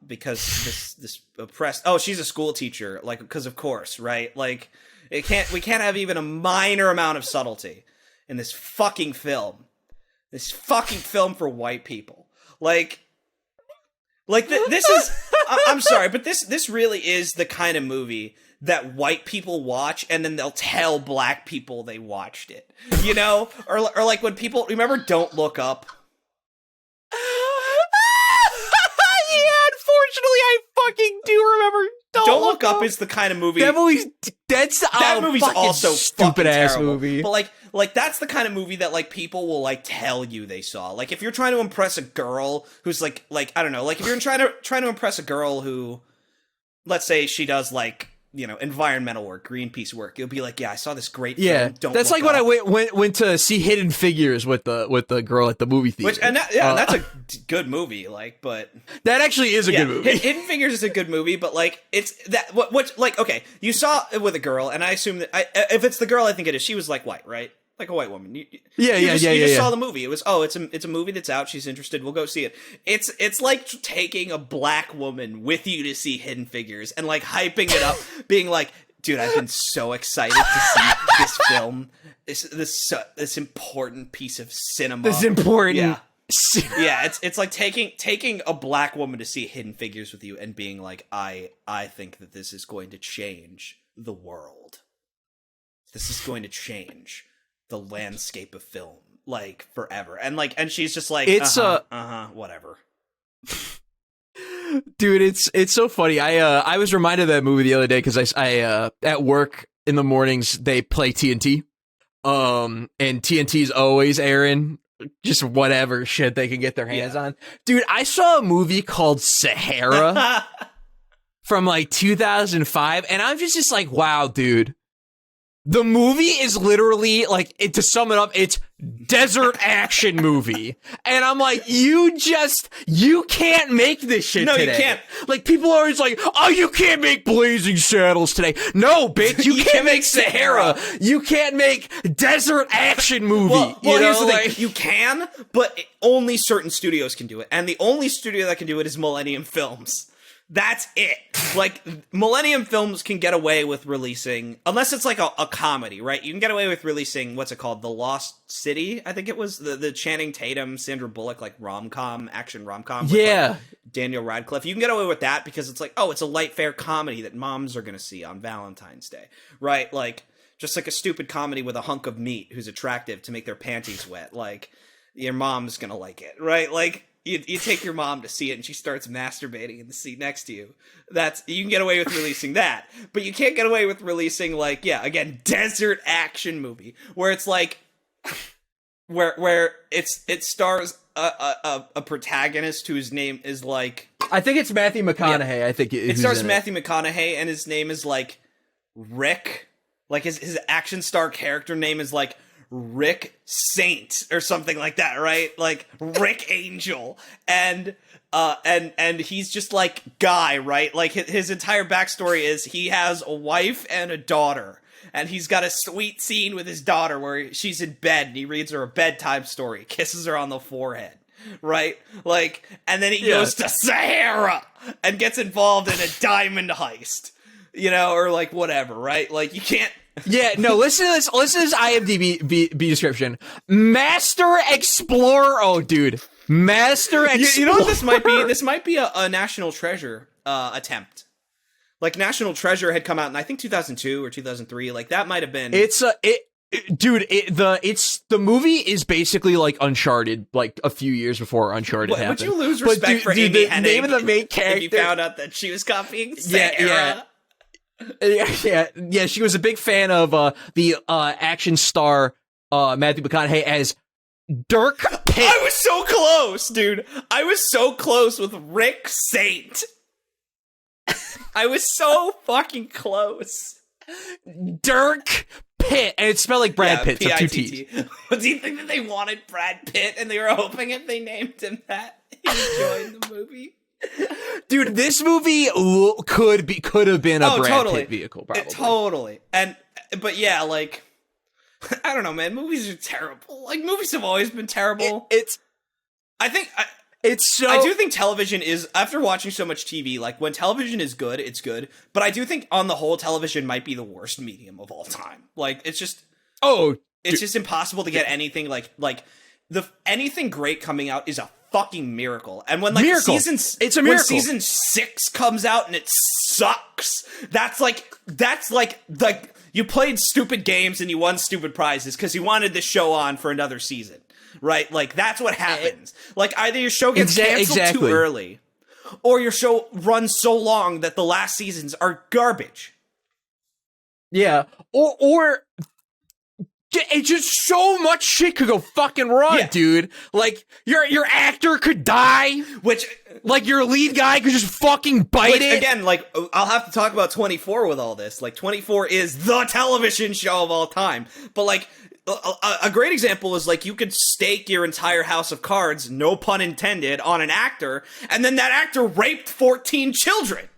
because this oppressed... Oh, she's a school teacher, like, because of course, right? Like, we can't have even a minor amount of subtlety in this fucking film. This fucking film for white people. This is... I'm sorry, but this really is the kind of movie that white people watch, and then they'll tell black people they watched it. You know? Or like when people... Remember Don't Look Up? Yeah, unfortunately, I fucking do remember Don't Look Up is the kind of movie... That movie's also stupid-ass terrible. movie. But, like, that's the kind of movie that, like, people will, like, tell you they saw. Like, if you're trying to impress a girl who's, like, I don't know, like, if you're trying to impress a girl who, let's say she does, like, you know, environmental work, Greenpeace work, you'll be like, yeah, I saw this great film, that's like when I went to see Hidden Figures with the girl at the movie theater. That's a good movie, like, but... That actually is a good movie. Hidden Figures is a good movie, but, like, it's that... What like, okay, you saw it with a girl, and I assume that... if it's the girl I think it is, she was, like, white, right? Like a white woman. You just saw the movie. It was, it's a movie that's out. She's interested. We'll go see it. It's like taking a black woman with you to see Hidden Figures and, like, hyping it up, being like, dude, I've been so excited to see this film. This important piece of cinema. This important. Yeah. Yeah, it's like taking a black woman to see Hidden Figures with you and being like, I think that this is going to change the world. This is going to change the landscape of film, like, forever. And, like, and she's just like, it's whatever. Dude, it's so funny. I was reminded of that movie the other day because I at work in the mornings they play TNT, and TNT's always airing just whatever shit they can get their hands on. Dude, I saw a movie called Sahara from, like, 2005, and I'm just like, wow, dude. The movie is literally, like, to sum it up, it's desert action movie. And I'm like, you can't make this shit today. No, you can't. Like, people are always like, oh, you can't make Blazing Saddles today. No, bitch, you can't make Sahara. You can't make desert action movie. Well, here's the thing. You can, but only certain studios can do it. And the only studio that can do it is Millennium Films. That's it. Like, Millennium Films can get away with releasing, unless it's like a comedy, right? You can get away with releasing, what's it called? The Lost City, I think it was. The Channing Tatum, Sandra Bullock, like, action rom-com. With, like, Daniel Radcliffe. You can get away with that because it's like, oh, it's a light, fair comedy that moms are going to see on Valentine's Day, right? Like, just like a stupid comedy with a hunk of meat who's attractive to make their panties wet. Like, your mom's going to like it, right? Like, You take your mom to see it and she starts masturbating in the seat next to you. You can get away with releasing that. But you can't get away with releasing, like, again, desert action movie. Where it's like, where it stars a protagonist whose name is like... I think it's Matthew McConaughey, I think. It stars Matthew McConaughey and his name is like Rick. Like his action star character name is like Rick Saint or something like that, right? Like Rick Angel. And he's just like Guy, right? Like his entire backstory is he has a wife and a daughter. and he's got a sweet scene with his daughter where she's in bed and he reads her a bedtime story, kisses her on the forehead, right? Like, and then he goes to Sahara and gets involved in a diamond heist, you know, or like whatever, right? Like, you can't. Yeah, no, listen to this IMDb description. Master Explorer. Oh, dude. Master Explorer. You know what this might be? This might be a National Treasure attempt. Like, National Treasure had come out in, I think, 2002 or 2003. Like, that might have been. The movie is basically like Uncharted, like a few years before Uncharted happened. Would you lose respect for Amy Hennig? The name of the main character. If you found out that she was copying Sahara? Yeah, she was a big fan of the action star Matthew McConaughey as Dirk Pitt. I was so close, dude. I was so close with Rick Saint. I was so fucking close. Dirk Pitt, and it spelled like Brad Pitt, so two P-I-T-T. T's. Do you think that they wanted Brad Pitt and they were hoping if they named him that, he'd join the movie? Dude, this movie could have been a Brad Pitt vehicle, probably. Totally. But yeah, like, I don't know, man. Movies are terrible. Like, movies have always been terrible. I do think television is, after watching so much TV, like, when television is good, it's good. But I do think, on the whole, television might be the worst medium of all time. Like, it's just... It's just impossible to get anything, anything great coming out is a fucking miracle. And when, like, it's a miracle. When season 6 comes out and it sucks, that's like, you played stupid games and you won stupid prizes because you wanted this show on for another season. Right? Like, that's what happens. Like, either your show gets canceled too early, or your show runs so long that the last seasons are garbage. Yeah. Or it's just so much shit could go fucking wrong, dude. Like, your actor could die. Which, like, your lead guy could just fucking bite it. Again, like, I'll have to talk about 24 with all this. Like, 24 is the television show of all time. But, like, a great example is, like, you could stake your entire house of cards, no pun intended, on an actor, and then that actor raped 14 children.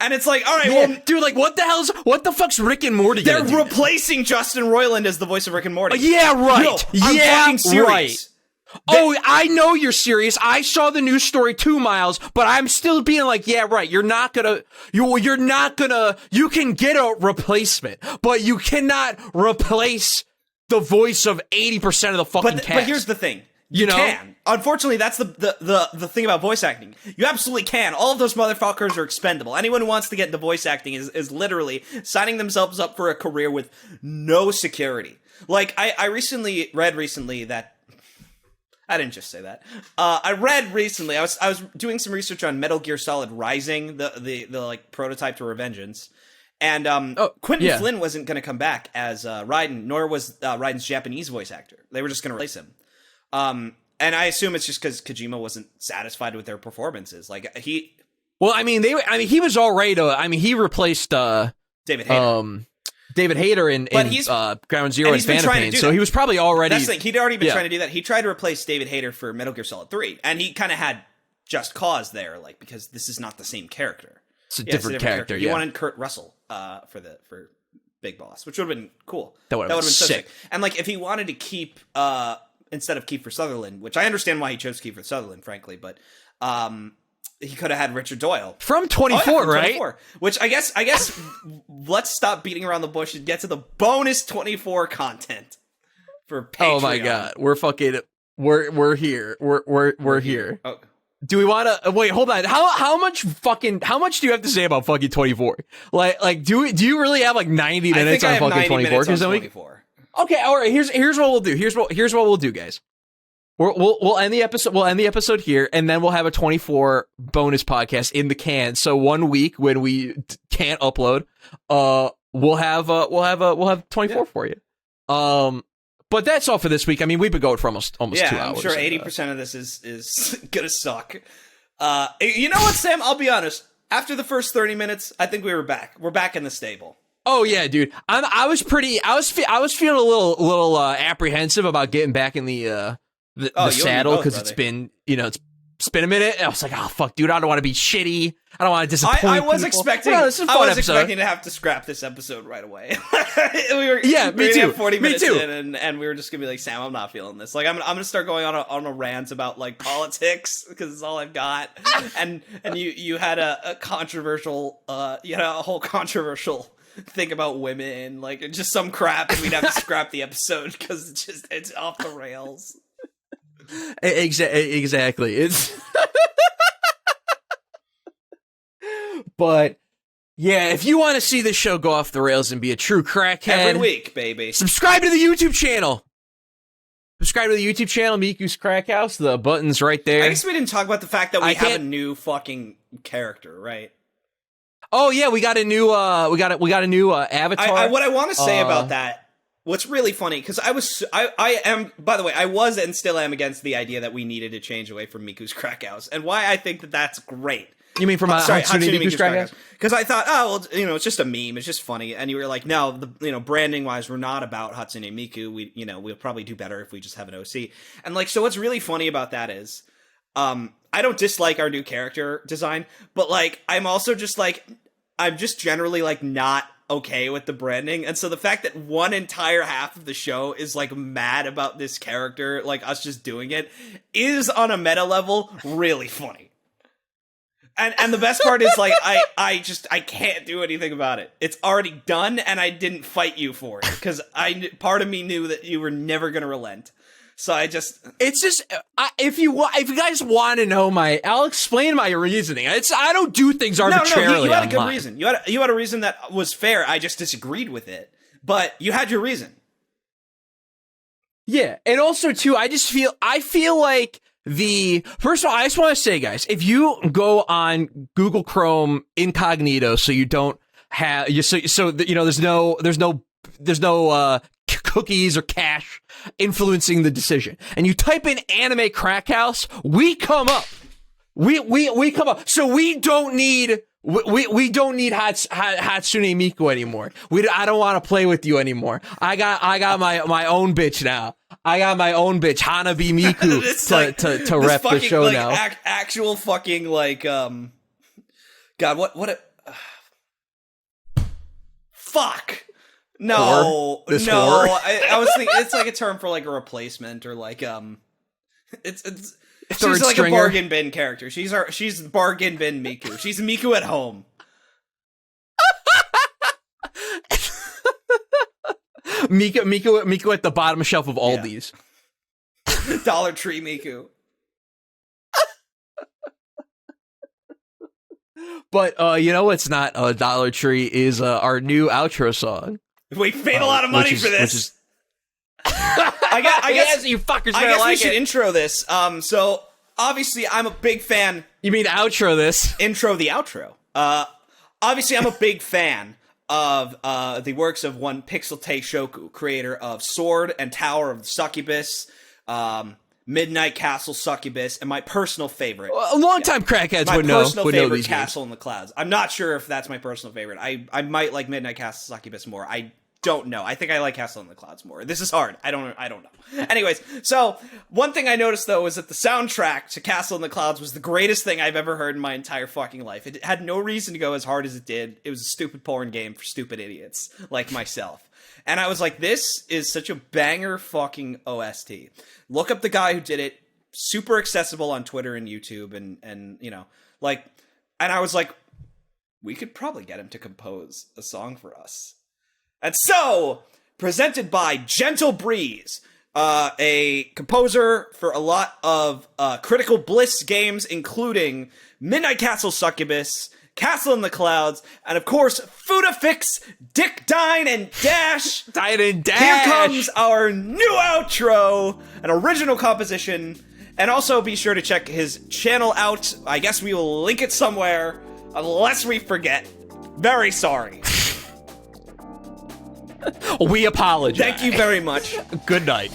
And it's like, all right, well... Dude, like, what the fuck's Rick and Morty They're replacing Justin Roiland as the voice of Rick and Morty. Yeah, right. No, I'm fucking serious. Right. I know you're serious. I saw the news story too, Myles, but I'm still being like, yeah, right. You're not gonna, you can get a replacement, but you cannot replace the voice of 80% of the fucking cast. But here's the thing. You can. Unfortunately, that's the thing about voice acting. You absolutely can. All of those motherfuckers are expendable. Anyone who wants to get into voice acting is literally signing themselves up for a career with no security. Like, I read recently that... I didn't just say that. I read recently, I was doing some research on Metal Gear Solid Rising, the like, prototype to Revengeance. And Quentin Flynn wasn't going to come back as Raiden, nor was Raiden's Japanese voice actor. They were just going to replace him. And I assume it's just because Kojima wasn't satisfied with their performances. Like, he... Well, he was all right. He replaced David Hayter. David Hayter in Ground Zero and Phantom Pain, so he was probably already... That's the thing, he'd already been trying to do that. He tried to replace David Hayter for Metal Gear Solid 3, and he kind of had just cause there, like, because this is not the same character. It's a different character. He wanted Kurt Russell for Big Boss, which would have been cool. That would have been sick. And, like, if he wanted to keep, instead of Kiefer Sutherland, which I understand why he chose Kiefer Sutherland, frankly, but... he could have had Richard Doyle from 24, from right? 24, which I guess let's stop beating around the bush and get to the bonus 24 content for Patreon. Oh my god, we're here. We're here. Oh. Do we want to wait? Hold on. How much do you have to say about fucking 24? Like do you really have like 90 minutes on fucking 24? Because 24. Okay, all right. Here's what we'll do. Here's what we'll do, guys. We'll end the episode. We'll end the episode here, and then we'll have a 24 bonus podcast in the can. So 1 week when we can't upload, we'll have 24 for you. But that's all for this week. I mean, we've been going for almost 2 hours. I'm sure 80% of this is gonna suck. You know what, Sam? I'll be honest. After the first 30 minutes, I think we were back. We're back in the stable. Oh yeah, dude. I was feeling a little apprehensive about getting back in the saddle because it's been been a minute. And I was like, oh fuck, dude, I don't want to be shitty. I don't want to disappoint. I was people. expecting. Well, this is a I fun was episode. expecting to have to scrap this episode right away. we me too. 40 minutes me too. in, and we were just gonna be like, Sam, I'm not feeling this. Like, I'm gonna start going on a rant about like politics because it's all I've got. and you had a controversial, you had a whole controversial thing about women, like just some crap, and we'd have to scrap the episode because it's off the rails. Exactly. It's but yeah, if you want to see this show go off the rails and be a true crackhead every week, baby, subscribe to the YouTube channel. Subscribe to the YouTube channel, Miku's Crackhouse. The button's right there. I guess we didn't talk about the fact that we have a new fucking character, right? Oh yeah, we got a new avatar. What I want to say about that, what's really funny, because I am, by the way, I was and still am against the idea that we needed to change away from Miku's Crackhouse, and why I think that that's great. You mean from Hatsune Miku's Crackhouse? Because I thought, oh, well, it's just a meme, it's just funny, and you were like, no, branding wise, we're not about Hatsune Miku. We'll probably do better if we just have an OC. And like, so what's really funny about that is, I don't dislike our new character design, but like, I'm also just like, I'm just generally like not okay with the branding, and so the fact that one entire half of the show is like mad about this character, like us just doing it, is on a meta level really funny. And the best part is like I can't do anything about it. It's already done, and I didn't fight you for it because part of me knew that you were never gonna relent. So it's just if you guys want to know I'll explain my reasoning. I don't do things arbitrarily. No, you had a good online. reason. You had a reason that was fair. I just disagreed with it, but you had your reason. Yeah, and also too, I feel like first of all, I just want to say, guys, if you go on Google Chrome incognito, so you don't have there's no cookies or cache influencing the decision, and you type in anime Crackhouse, we come up. We come up. So we don't need Hatsune Miku anymore. I don't want to play with you anymore. I got my own bitch now. I got my own bitch, Hanabi Miku, to rep the show like, now. Actual fucking like God, what fuck. No, I was thinking it's like a term for like a replacement or like it's she's like a bargain bin character. She's bargain bin Miku. She's Miku at home. Miku at the bottom shelf of Aldi's. Yeah. Dollar Tree Miku. But you know what's not a Dollar Tree is our new outro song. We paid a lot of money for this. I guess you fuckers. I guess we should intro this. So obviously, I'm a big fan. You mean outro this? Intro the outro. Obviously, I'm a big fan of the works of one Pixel Teishoku, creator of Sword and Tower of the Succubus, Midnight Castle Succubus, and my personal favorite. A long-time crackheads would know. My personal favorite, these Castle in the Clouds. I'm not sure if that's my personal favorite. I might like Midnight Castle Succubus more. I don't know. I think I like Castle in the Clouds more. This is hard. I don't know. Anyways, so one thing I noticed though is that the soundtrack to Castle in the Clouds was the greatest thing I've ever heard in my entire fucking life. It had no reason to go as hard as it did. It was a stupid porn game for stupid idiots like myself. And I was like, this is such a banger fucking OST. Look up the guy who did it. Super accessible on Twitter and YouTube and you know, like, and I was like, we could probably get him to compose a song for us. And so, presented by Gentle Breeze, a composer for a lot of Critical Bliss games, including Midnight Castle Succubus, Castle in the Clouds, and of course, Foodafix, Dick, Dine, and Dash. Dine and Dash! Here comes our new outro, an original composition, and also be sure to check his channel out. I guess we will link it somewhere, unless we forget. Very sorry. We apologize. Thank you very much. Good night.